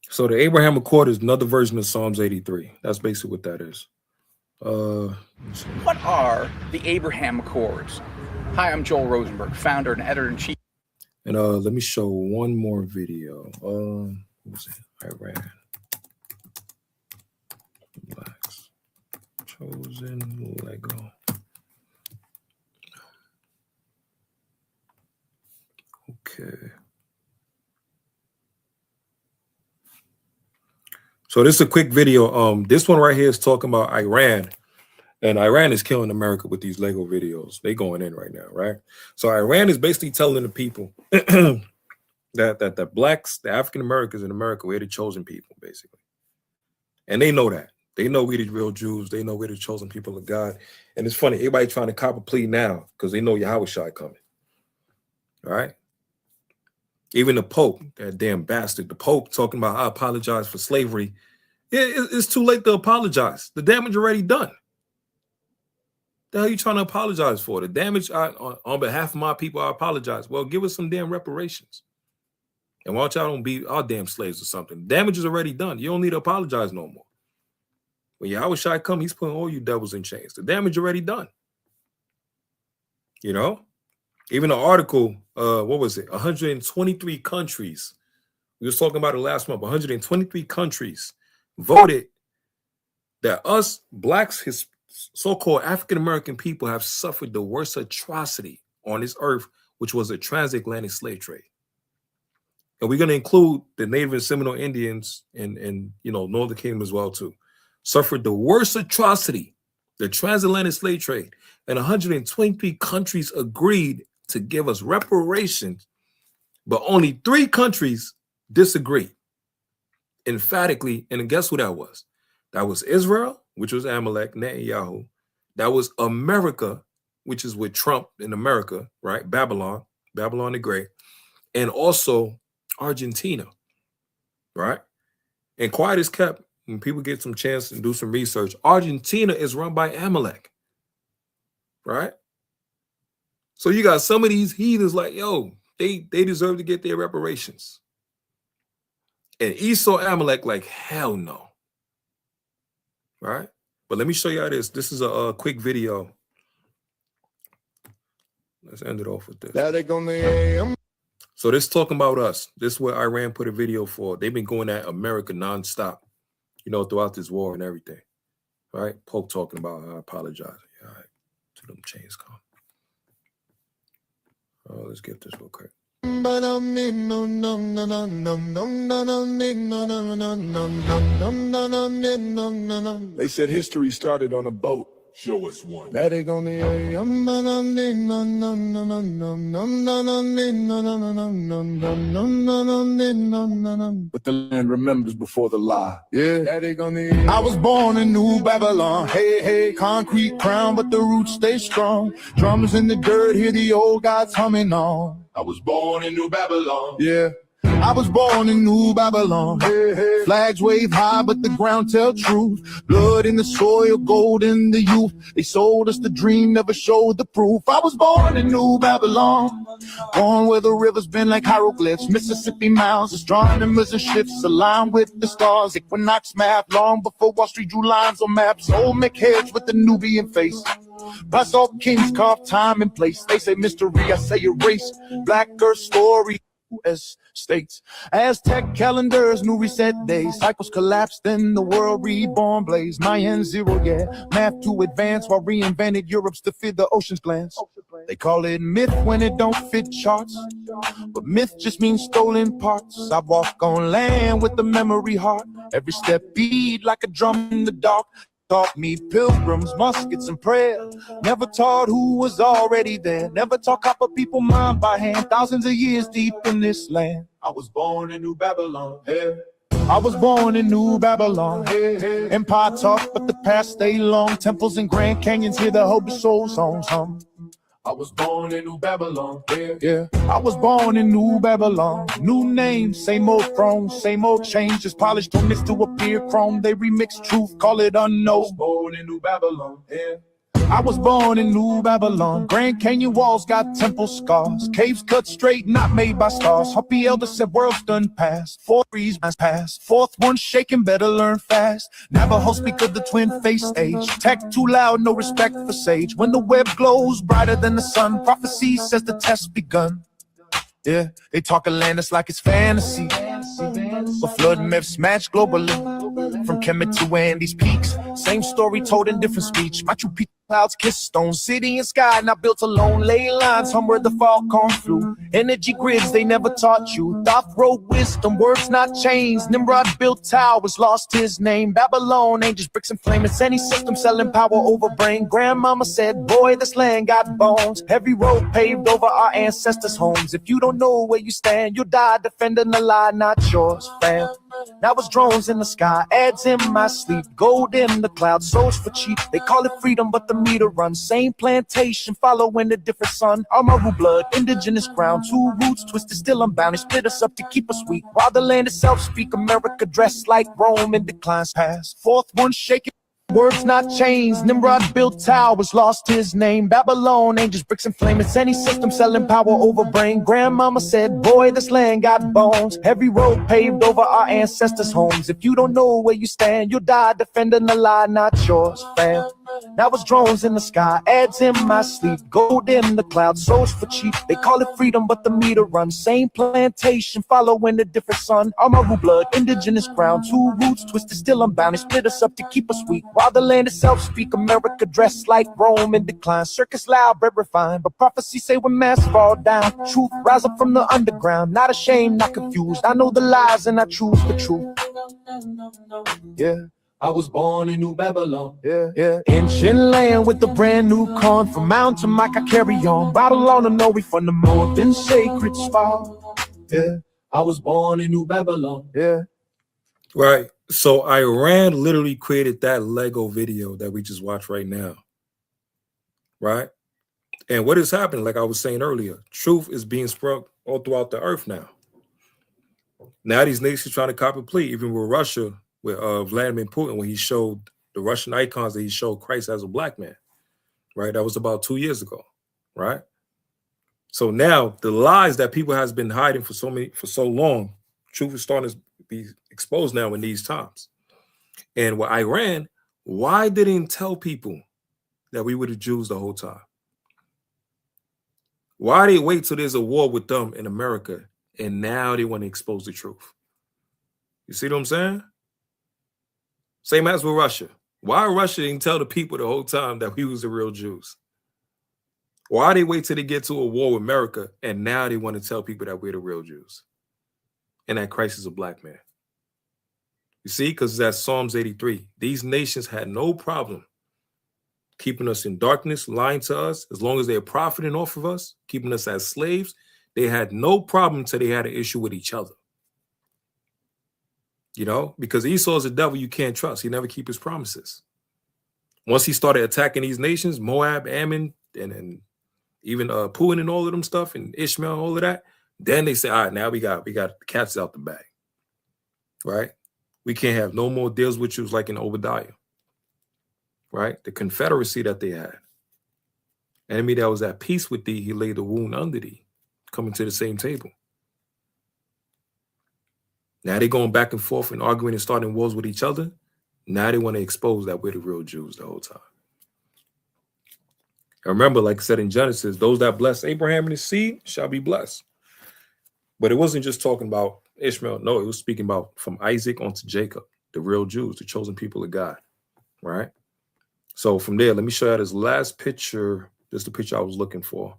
So the Abraham Accord is another version of Psalms 83. That's basically what that is. What are the Abraham Accords? Hi, I'm Joel Rosenberg, founder and editor-in-chief. And let me show one more video. What was it? Iran. Blacks. Chosen Lego. Okay. So this is a quick video. This one right here is talking about Iran, and Iran is killing America with these Lego videos. They going in right now, right? So Iran is basically telling the people that the blacks, the African Americans in America, we're the chosen people, basically, and they know that. They know we're the real Jews. They know we're the chosen people of God. And it's funny, everybody trying to cop a plea now because they know Yahweh Shai coming. All right. Even the Pope, that damn bastard, the Pope talking about, I apologize for slavery. It's too late to apologize. The damage already done. The hell are you trying to apologize for? The damage, on behalf of my people, I apologize. Well, give us some damn reparations. And why don't y'all don't be our damn slaves or something? The damage is already done. You don't need to apologize no more. When Yahweh Shai come, he's putting all you devils in chains. The damage already done. You know? Even the article, what was it? 123 countries. We was talking about it last month. 123 countries voted that us blacks, his so-called African-American people, have suffered the worst atrocity on this earth, which was a transatlantic slave trade. And we're going to include the Native and Seminole Indians and Northern Kingdom as well, too. Suffered the worst atrocity, the transatlantic slave trade. And 123 countries agreed to give us reparations, but only 3 countries disagreed emphatically. And guess who that was? That was Israel, which was Amalek, Netanyahu. That was America, which is with Trump in America, right? Babylon the Great, and also Argentina, right? And quiet is kept. When people get some chance to do some research, Argentina is run by Amalek, right? So you got some of these heathens like, yo, they deserve to get their reparations. And Esau Amalek like, hell no. Right? But let me show y'all this. This is a quick video. Let's end it off with this. So this talking about us. This is what Iran put a video for. They've been going at America nonstop, throughout this war and everything. Right? Pope talking about, I apologize. All right. To them chains come. Let's get this real quick. They said history started on a boat. Show us one. But the land remembers before the lie. Yeah. I was born in New Babylon. Hey, hey, concrete crown, but the roots stay strong. Drums in the dirt, hear the old gods humming on. I was born in New Babylon. Yeah. I was born in New Babylon. Flags wave high, but the ground tell truth. Blood in the soil, gold in the youth. They sold us the dream, never showed the proof. I was born in New Babylon. Born where the rivers bend like hieroglyphs. Mississippi mounds, astronomers and ships align with the stars. Equinox math, long before Wall Street drew lines on maps. Old McHedge with the Nubian face. Plus all kings carve time and place. They say mystery, I say erase. Black Earth story. U.S. states, Aztec calendars, new reset days. Cycles collapsed, then the world reborn blaze. Mayan zero, yeah, math to advance while reinvented Europe's to feed the ocean's glance. They call it myth when it don't fit charts, but myth just means stolen parts. I walk on land with the memory heart. Every step beat like a drum in the dark. Taught me pilgrims, muskets, and prayer. Never taught who was already there. Never taught copper people mind by hand. Thousands of years deep in this land. I was born in New Babylon. Yeah. I was born in New Babylon. Yeah. Empire talk, but the past stay long. Temples and Grand Canyons hear the hope soul songs hum. I was born in New Babylon, yeah. I was born in New Babylon. New name, same old throne, same old change. Just polished on this to appear chrome. They remix truth, call it unknown. Born in New Babylon, yeah. I was born in New Babylon. Grand Canyon walls got temple scars. Caves cut straight, not made by stars. Hoppy Elder said world's done past. 4 reasons past. Fourth one shaking, better learn fast. Navajo speak of the twin face stage. Tech too loud, no respect for sage. When the web glows brighter than the sun, prophecy says the test begun. Yeah, they talk Atlantis like it's fantasy. But flood myths match globally. From Kemet to Andes peaks, same story told in different speech. Machu Picchu clouds kiss stone, city and sky not built alone. Ley lines hum where the falcon flew. Energy grids they never taught you. Thoth wrote wisdom, words not chains. Nimrod built towers, lost his name. Babylon, angels, bricks and flame. It's any system selling power over brain. Grandmama said, boy, this land got bones. Heavy road paved over our ancestors' homes. If you don't know where you stand, you'll die defending the lie, not yours, fam. Now it's drones in the sky, ads in my sleep, gold in the clouds, souls for cheap. They call it freedom, but the meter runs. Same plantation, following a different sun. Our Maru blood, indigenous ground, 2 roots twisted, still unbound. They split us up to keep us weak, while the land itself speak. America dressed like Rome in declines past. Fourth one shaking. Words not chains. Nimrod built towers, lost his name. Babylon, angels, bricks and flame. It's any system selling power over brain. Grandmama said, boy, this land got bones. Heavy road paved over our ancestors' homes. If you don't know where you stand, you'll die defending the lie, not yours, fam. Now it's drones in the sky, ads in my sleep, gold in the clouds, souls for cheap. They call it freedom, but the meter runs. Same plantation, following a different sun. Our Maru blood, indigenous ground, 2 roots twisted, still unbound. They split us up to keep us weak, while the land itself speak. America dressed like Rome in decline. Circus loud, bread refined, but prophecy say when masks fall down, truth rise up from the underground. Not ashamed, not confused. I know the lies and I choose the truth. Yeah. I was born in New Babylon, yeah. Ancient land with a brand new corn. From mountain Mike I carry on. Babylon to know we from the northern sacred spot. Yeah, I was born in New Babylon, yeah. Right. So Iran literally created that Lego video that we just watched right now. Right. And what is happening, like I was saying earlier, truth is being spread all throughout the earth now. Now these nations trying to copy play, even with Russia, with Vladimir Putin, when he showed the Russian icons that he showed Christ as a black man, right? That was about 2 years ago, right? So now the lies that people has been hiding for so long, truth is starting to be exposed now in these times. And with Iran, why didn't they tell people that we were the Jews the whole time? Why they wait till there's a war with them in America and now they want to expose the truth? You see what I'm saying? Same as with Russia. Why Russia didn't tell the people the whole time that we was the real Jews? Why they wait till they get to a war with America and now they want to tell people that we're the real Jews and that Christ is a black man? You see, because that's Psalms 83. These nations had no problem keeping us in darkness, lying to us, as long as they're profiting off of us, keeping us as slaves. They had no problem until they had an issue with each other. You know, because Esau's a devil you can't trust. He never keep his promises. Once he started attacking these nations, Moab, Ammon, and even Putin and all of them stuff, and Ishmael, all of that, Then they say, all right, now we got the cats out the bag, right? We can't have no more deals with you like in Obadiah, right? The confederacy that they had. Enemy that was at peace with thee, he laid the wound under thee, coming to the same table. Now they're going back and forth and arguing and starting wars with each other. Now they want to expose that we're the real Jews the whole time. And remember, like I said in Genesis, those that bless Abraham and his seed shall be blessed. But it wasn't just talking about Ishmael. No, it was speaking about from Isaac onto Jacob, the real Jews, the chosen people of God, right? So from there, let me show you this last picture. This is the picture I was looking for.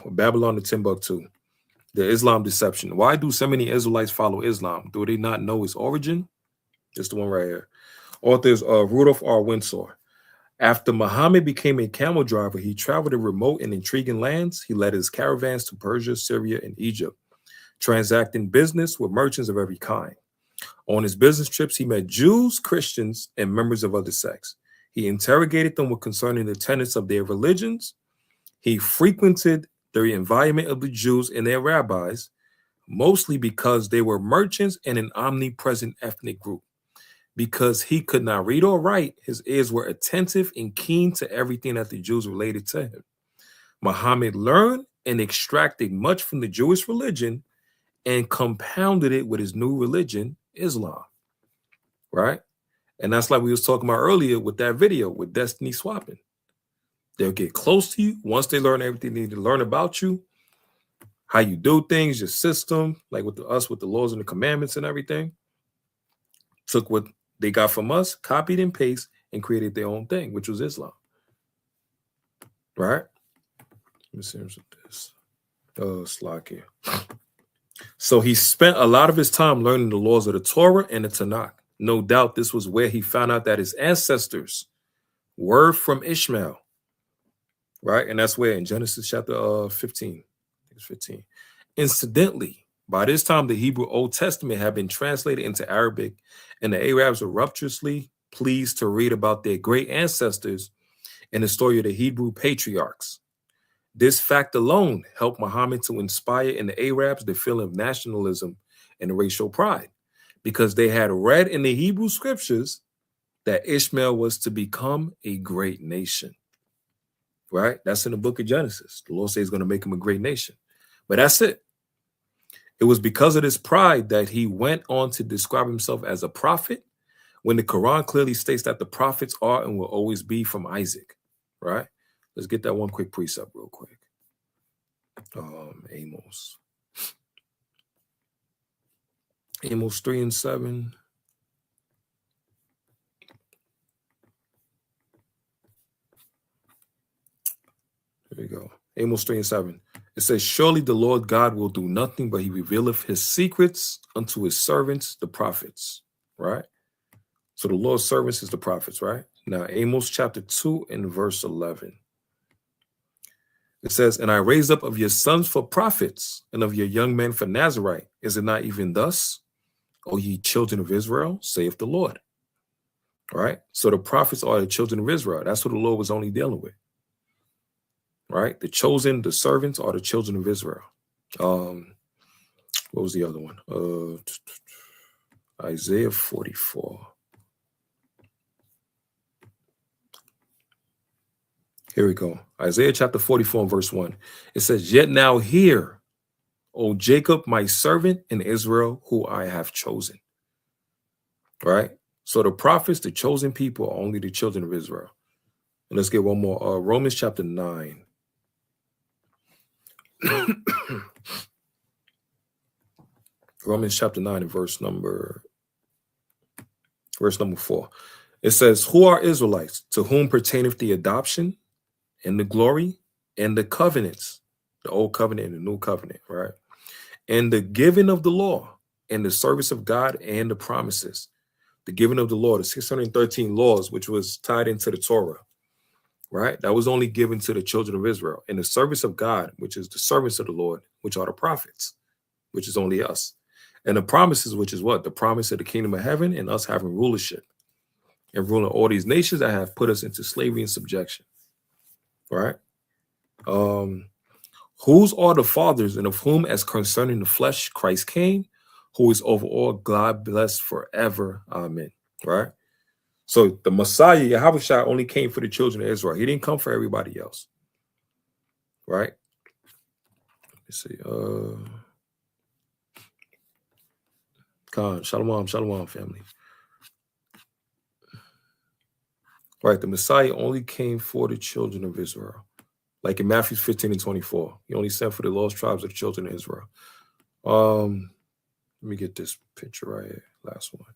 Babylon to Timbuktu, the Islam deception. Why do so many Israelites follow Islam? Do they not know its origin? It's the one right here. Author is Rudolph R. Windsor. After Muhammad became a camel driver, he traveled to remote and intriguing lands. He led his caravans to Persia, Syria, and Egypt, transacting business with merchants of every kind. On his business trips, he met Jews, Christians, and members of other sects. He interrogated them with concerning the tenets of their religions. He frequented the environment of the Jews and their rabbis, mostly because they were merchants and an omnipresent ethnic group. Because he could not read or write, his ears were attentive and keen to everything that the Jews related to him. Muhammad learned and extracted much from the Jewish religion and compounded it with his new religion, Islam, right? And that's like we was talking about earlier with that video with destiny swapping. They'll get close to you once they learn everything they need to learn about you, how you do things, your system, like with us with the laws and the commandments and everything. Took what they got from us, copied and pasted, and created their own thing, which was Islam. Right? Let me see this. Oh, slack here. So he spent a lot of his time learning the laws of the Torah and the Tanakh. No doubt this was where he found out that his ancestors were from Ishmael. Right? And that's where in Genesis chapter 15. I think it's 15. Incidentally, by this time, the Hebrew Old Testament had been translated into Arabic, and the Arabs were rapturously pleased to read about their great ancestors in the story of the Hebrew patriarchs. This fact alone helped Muhammad to inspire in the Arabs the feeling of nationalism and racial pride, because they had read in the Hebrew scriptures that Ishmael was to become a great nation. Right? That's in the book of Genesis. The Lord says he's going to make him a great nation. But that's it. It was because of this pride that he went on to describe himself as a prophet, when the Quran clearly states that the prophets are and will always be from Isaac, right? Let's get that one quick precept real quick. Amos 3 and 7. There you go. Amos 3 and 7. It says, surely the Lord God will do nothing, but he revealeth his secrets unto his servants, the prophets, right? So the Lord's servants is the prophets, right? Now, Amos chapter 2 and verse 11. It says, and I raised up of your sons for prophets and of your young men for Nazarite. Is it not even thus, O ye children of Israel, saith the Lord? Right? So the prophets are the children of Israel. That's what the Lord was only dealing with. Right? The chosen, the servants are the children of Israel. What was the other one? Isaiah 44. Here we go. Isaiah chapter 44 and verse 1. It says, yet now hear, O Jacob, my servant, and Israel, who I have chosen. Right? So the prophets, the chosen people, are only the children of Israel. And let's get one more. Romans chapter 9. Romans chapter 9 and verse number 4. It says, who are Israelites, to whom pertaineth the adoption and the glory and the covenants, the old covenant and the new covenant, right? And the giving of the law and the service of God and the promises. The giving of the law, the 613 laws, which was tied into the Torah, right? That was only given to the children of Israel. And the service of God, which is the servants of the Lord, which are the prophets, which is only us. And the promises, which is what? The promise of the kingdom of heaven and us having rulership and ruling all these nations that have put us into slavery and subjection, right? Who Whose are the fathers, and of whom, as concerning the flesh, Christ came, who is over all, God blessed forever. Amen. Right? So the Messiah, Yahushua, only came for the children of Israel. He didn't come for everybody else. Right? Let's see. Khan, shalom, shalom, family. Right, the Messiah only came for the children of Israel. Like in Matthew 15 and 24. He only sent for the lost tribes of the children of Israel. Let me get this picture right here. Last one.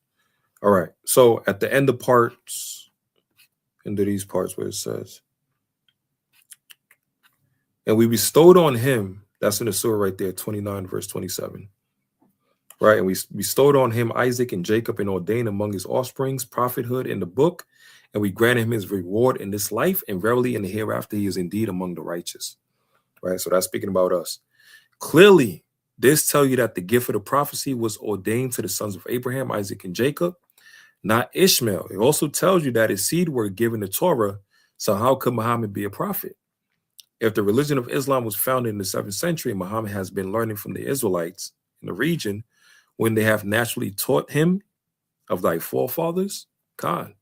All right. So at the end of these parts where it says, and we bestowed on him, that's in the surah right there, 29 verse 27. Right, and we bestowed on him Isaac and Jacob and ordained among his offsprings prophethood in the book, and we granted him his reward in this life, and verily in the hereafter he is indeed among the righteous. Right, so that's speaking about us. Clearly, this tells you that the gift of the prophecy was ordained to the sons of Abraham, Isaac, and Jacob, not Ishmael. It also tells you that his seed were given the Torah, so how could Muhammad be a prophet? If the religion of Islam was founded in the 7th century, Muhammad has been learning from the Israelites in the region when they have naturally taught him of thy forefathers. Khan.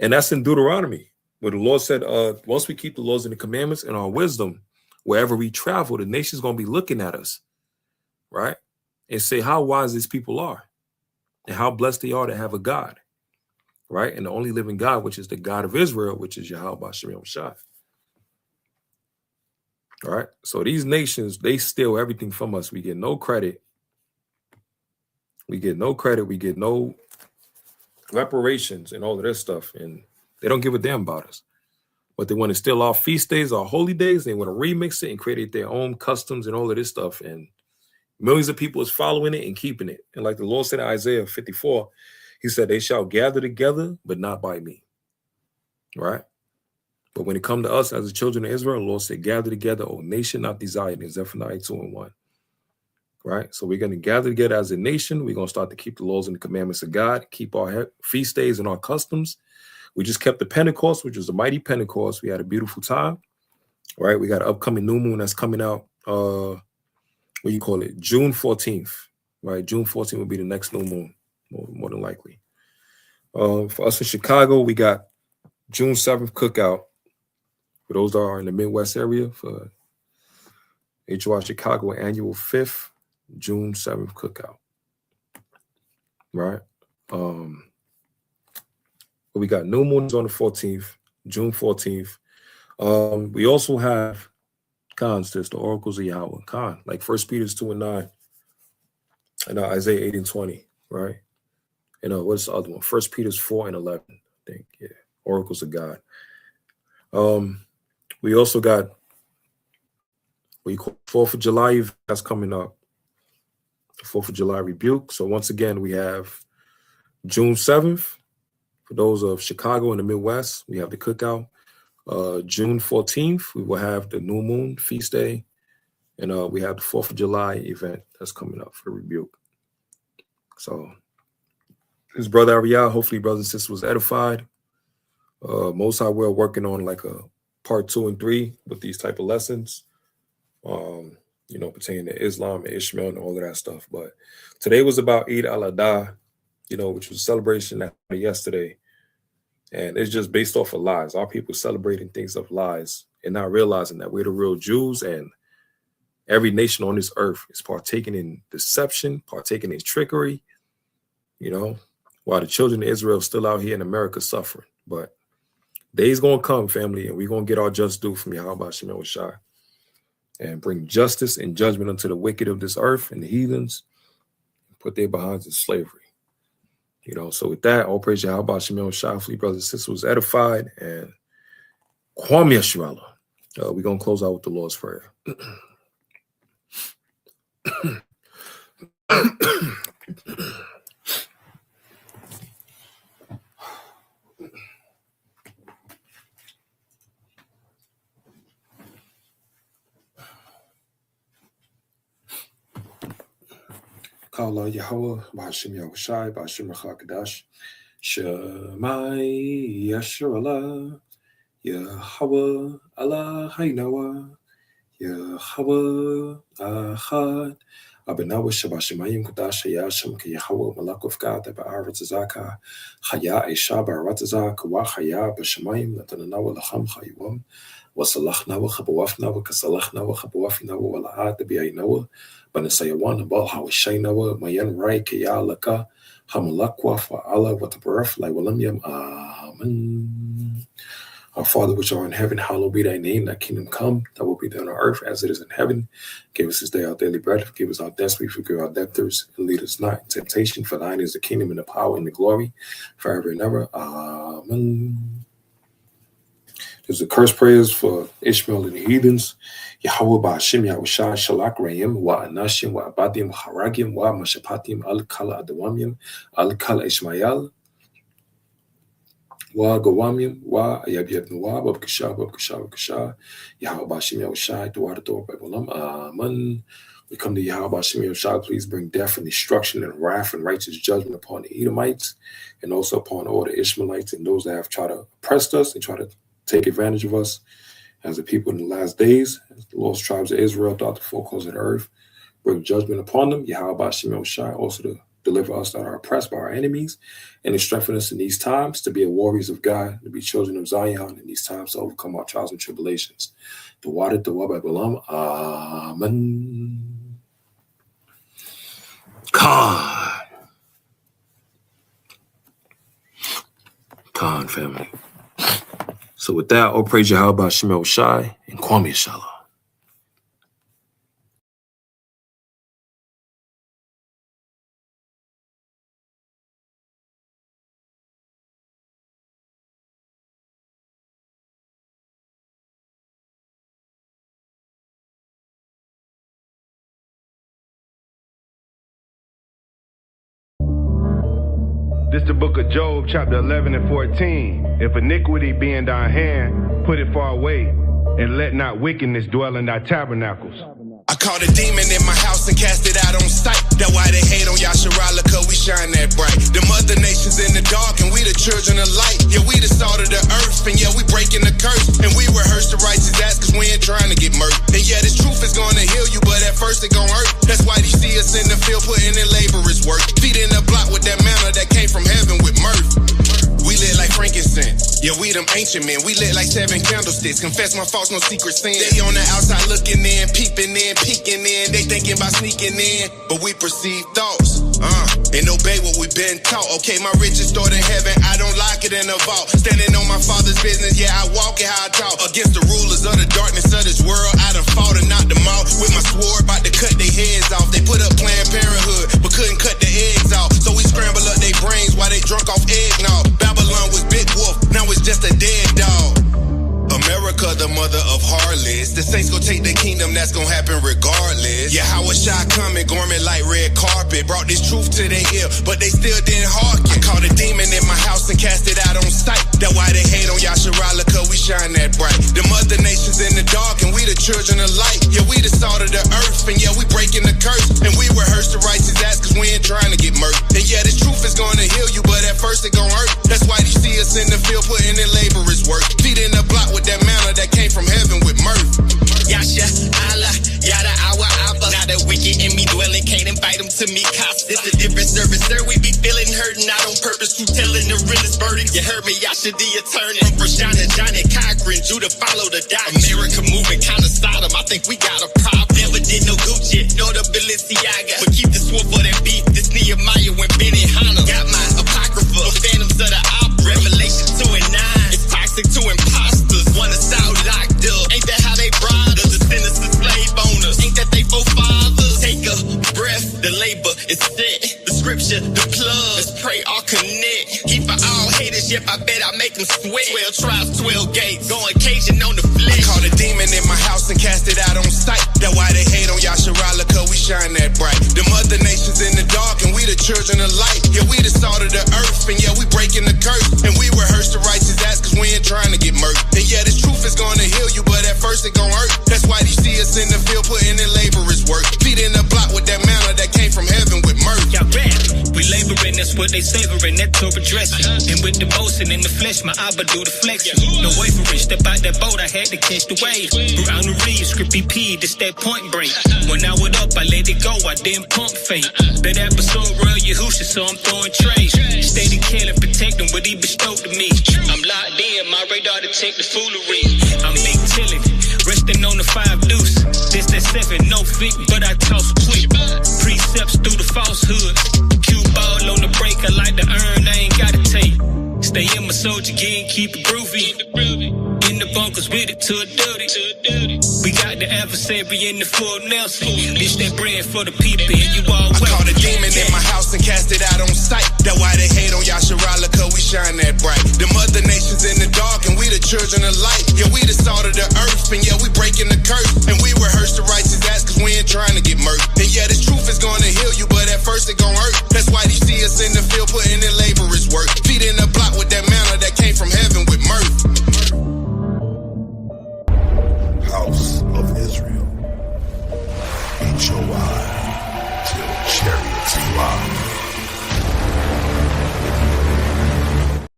And that's in Deuteronomy, where the Lord said, once we keep the laws and the commandments and our wisdom, wherever we travel, the nation's going to be looking at us, right? And say how wise these people are and how blessed they are to have a God, right? And the only living God, which is the God of Israel, which is Yahweh B'Shem Shai. All right. So these nations, they steal everything from us. We get no credit. We get no credit. We get no reparations and all of this stuff. And they don't give a damn about us. But they want to steal our feast days, our holy days. They want to remix it and create their own customs and all of this stuff. And millions of people is following it and keeping it. And like the Lord said in Isaiah 54, he said, they shall gather together, but not by me. Right? But when it comes to us as the children of Israel, the Lord said, gather together, O nation not desired, in Zephaniah 2 and 1. Right? So we're going to gather together as a nation. We're going to start to keep the laws and the commandments of God, keep our feast days and our customs. We just kept the Pentecost, which was the mighty Pentecost. We had a beautiful time. Right? We got an upcoming new moon that's coming out, June 14th. Right? June 14th will be the next new moon, more than likely. For us in Chicago, we got June 7th cookout. For those that are in the Midwest area, for HOI Chicago annual 5th June 7th cookout. Right? We got new moons on the 14th, June 14th. We also have the oracles of Yahweh, like 1 Peter 2 and 9, and Isaiah 8 and 20, right? And what's the other one? 1 Peter 4 and 11, I think. Yeah, oracles of God. We also got what you call 4th of July that's coming up. 4th of July rebuke. So once again, we have June 7th. For those of Chicago and the Midwest, we have the cookout. June 14th, we will have the new moon feast day. And we have the 4th of July event that's coming up for rebuke. So his brother Ahrayah, hopefully brothers and sisters was edified. Most High we're working on like a part 2 and 3 with these type of lessons. Pertaining to Islam and Ishmael and all of that stuff. But today was about Eidaladha, which was a celebration that happened yesterday. And it's just based off of lies. Our people celebrating things of lies and not realizing that we're the real Jews, and every nation on this earth is partaking in deception, partaking in trickery, while the children of Israel still out here in America suffering. But days gonna come, family, and we're gonna get our just due from Yahweh B'Shem Shai, and bring justice and judgment unto the wicked of this earth and the heathens, and put their behinds in slavery. So with that, all praise Yahweh B'Shem Shai, brothers and sisters was edified, and Kwam Yeshua. We're gonna close out with the Lord's Prayer. Kala Yahweh, B'Shem Yahushai, B'Shem Chakadash, Shemai Yasharallah, Yahweh Allah Hainawa, Yahweh Ahad. Abinawa Shabashimayim Kudashaya Shamka Yahweh Malakov God Baratazaka Haya Esha Baratazak Wahaya Bashamayim Latanawa Laham Hayuam Wasalachnawa Habawafnawa Kasalachnawa Habawafinawa Walahat Biainawa Banasayawan Abal Hawashainawa Mayan Rai Kaya Laka Hamalakwa for Allah Watabaraf Lai Walamyam Amen. Our Father which art in heaven, hallowed be thy name, thy kingdom come, thy will be done on earth as it is in heaven. Give us this day our daily bread, forgive us our debts, we forgive our debtors, and lead us not in temptation, for thine is the kingdom and the power and the glory, forever and ever. Amen. There's the curse prayers for Ishmael and the heathens. Yahweh Ba'ashim Yahushai Shalak Rayim wa Anashim wa Abadim Haragim wa Mashapatim al-Kala Adawamim al-Kala Ishmael wa Gawamim wa Ayabyab Nuwa Babkasha Yahweh Ba'ashim Yahushai Duwar Dor Babulam. Amen. We come to Yahweh Ba'ashim Yahushai. Please bring death and destruction and wrath and righteous judgment upon the Edomites and also upon all the Ishmaelites and those that have tried to oppress us and try to take advantage of us as the people in the last days, as the lost tribes of Israel throughout the four corners of the earth. Bring judgment upon them. Yahweh Ba'ashim Yahushai, also to deliver us that are oppressed by our enemies and to strengthen us in these times to be warriors of God, to be children of Zion in these times to overcome our trials and tribulations. The water, the Wabba Balam. Amen. Khan family. So with that, all praise Yahweh Ba'ashim Yahushai and Kwame Shalom. This is the book of Job, chapter 11 and 14. If iniquity be in thy hand, put it far away, and let not wickedness dwell in thy tabernacles. I caught a demon in my house and cast it out on sight. That's why they hate on Yasharala, cause we shine that bright. Them other nations in the dark and we the children of light. Yeah, we the salt of the earth and yeah, we breaking the curse. And we rehearse the righteous acts cause we ain't trying to get murked. And yeah, this truth is gonna heal you, but at first it gon' hurt. That's why you see us in the field putting in laborers work. Feet in the block with that manna that came from heaven with mirth. We lit like frankincense. Yeah, we them ancient men. We lit like 7 candlesticks. Confess my faults, no secret sin. They on the outside looking in, peeping in, peeking in. They thinking about sneaking in, but we perceive thoughts. And obey what we been taught. Okay, my riches stored in heaven. I don't lock it in a vault. Standing on my father's business. Yeah, I walk it how I talk. Against the rulers of the darkness of this world, I done fought and knocked them out. With my sword, about to cut their heads off. They put up Planned Parenthood, but couldn't cut the eggs off. So we scramble up their brains while they drunk off eggnog. Babylon was Big Wolf, now it's just a dead dog. America, the mother of harlots. The saints gon' take the kingdom, that's gon' happen regardless. Yeah, how was Shy coming, garment like red carpet. Brought this truth to their ear, but they still didn't hearken. I caught a demon in my house and cast it out on sight. That's why they hate on Yasharala, cause we shine that bright. Them other nations in the dark and we the children of light. Yeah, we the salt of the earth and yeah, we breaking the curse. And we rehearse the righteous acts cause we ain't trying to get murked. And yeah, this truth is gonna heal you, but at first it gon' hurt. That's why you see us in the field putting in laborers work. Feet in the block with that manna that came from heaven with mirth. Yasha, Allah, Yada, Awa, Abba. Now the wicked in me dwelling, can't invite them to me. Cost it's a different service, sir. We be feeling hurt, not on purpose. Who telling the realest verdict? You heard me, Yasha, the attorney. From Frashana, Johnny Cochran, Judah follow the dot. America moving kinda Sodom. I think we got a problem. Never did no Gucci, no the Balenciaga. But keep the sword for that beef. This Nehemiah when Benny Hanna. Got my Apocrypha, no Phantoms of the Opera. Revelation 2 and 9. It's toxic to imposters. One is out locked up. Ain't that how they brought us? The sinners and slave owners. Ain't that they forefathers? Take a breath, the labor is set. The scripture, the plug. Let's pray all connect. Keep for all haters, yep, I bet I make them sweat. 12 trials, 12 gates. Go occasion on the flesh. I caught a demon in my house and cast it out on sight. That's why they hate on Yasharala, cause we shine that bright. Them other nations in the dark and we the children of light. Yeah, we the salt of the earth and yeah, we breaking the curse. And we rehearse the righteous acts cause we ain't trying to get murked. And yeah, this truth is gonna heal you, but at first it gon' hurt. That's why you see us in the field putting in laborers work. Feet in the block with that manna that came from heaven with mirth. Y'all ready? We laboring savoring, that's what they savoring, that Torah dressing. And with the motion in the flesh, my Abba do the flexing. No wavering, step out that boat, I had to catch the wave. Brown the reed, script EP, this that point break. When I went up, I let it go, I didn't pump fate. That episode Royal Yahusha, so I'm throwing trays. Steady killing, protecting what he bestowed to me. I'm locked in, my radar detect the foolery. I'm big chillin', resting on the 5 deuce. This that 7, no fit, but I toss quick. Precepts through the falsehood. Cue ball on the break, I like to earn, I ain't gotta take. Stay in my soldier gear, keep it groovy. In the bunkers with it to a duty. We got the adversary in the full Nelson. Bitch, that bread for the people, and you all welcome. I caught a demon in my house and cast it out on sight. That's why they hate on Yasharala, cause we shine that bright. The mother nations in the dark, and we the children of light. Yeah, we the salt of the earth, and yeah, we breaking the curse. And we rehearse the righteous acts, cause we ain't trying to get murked.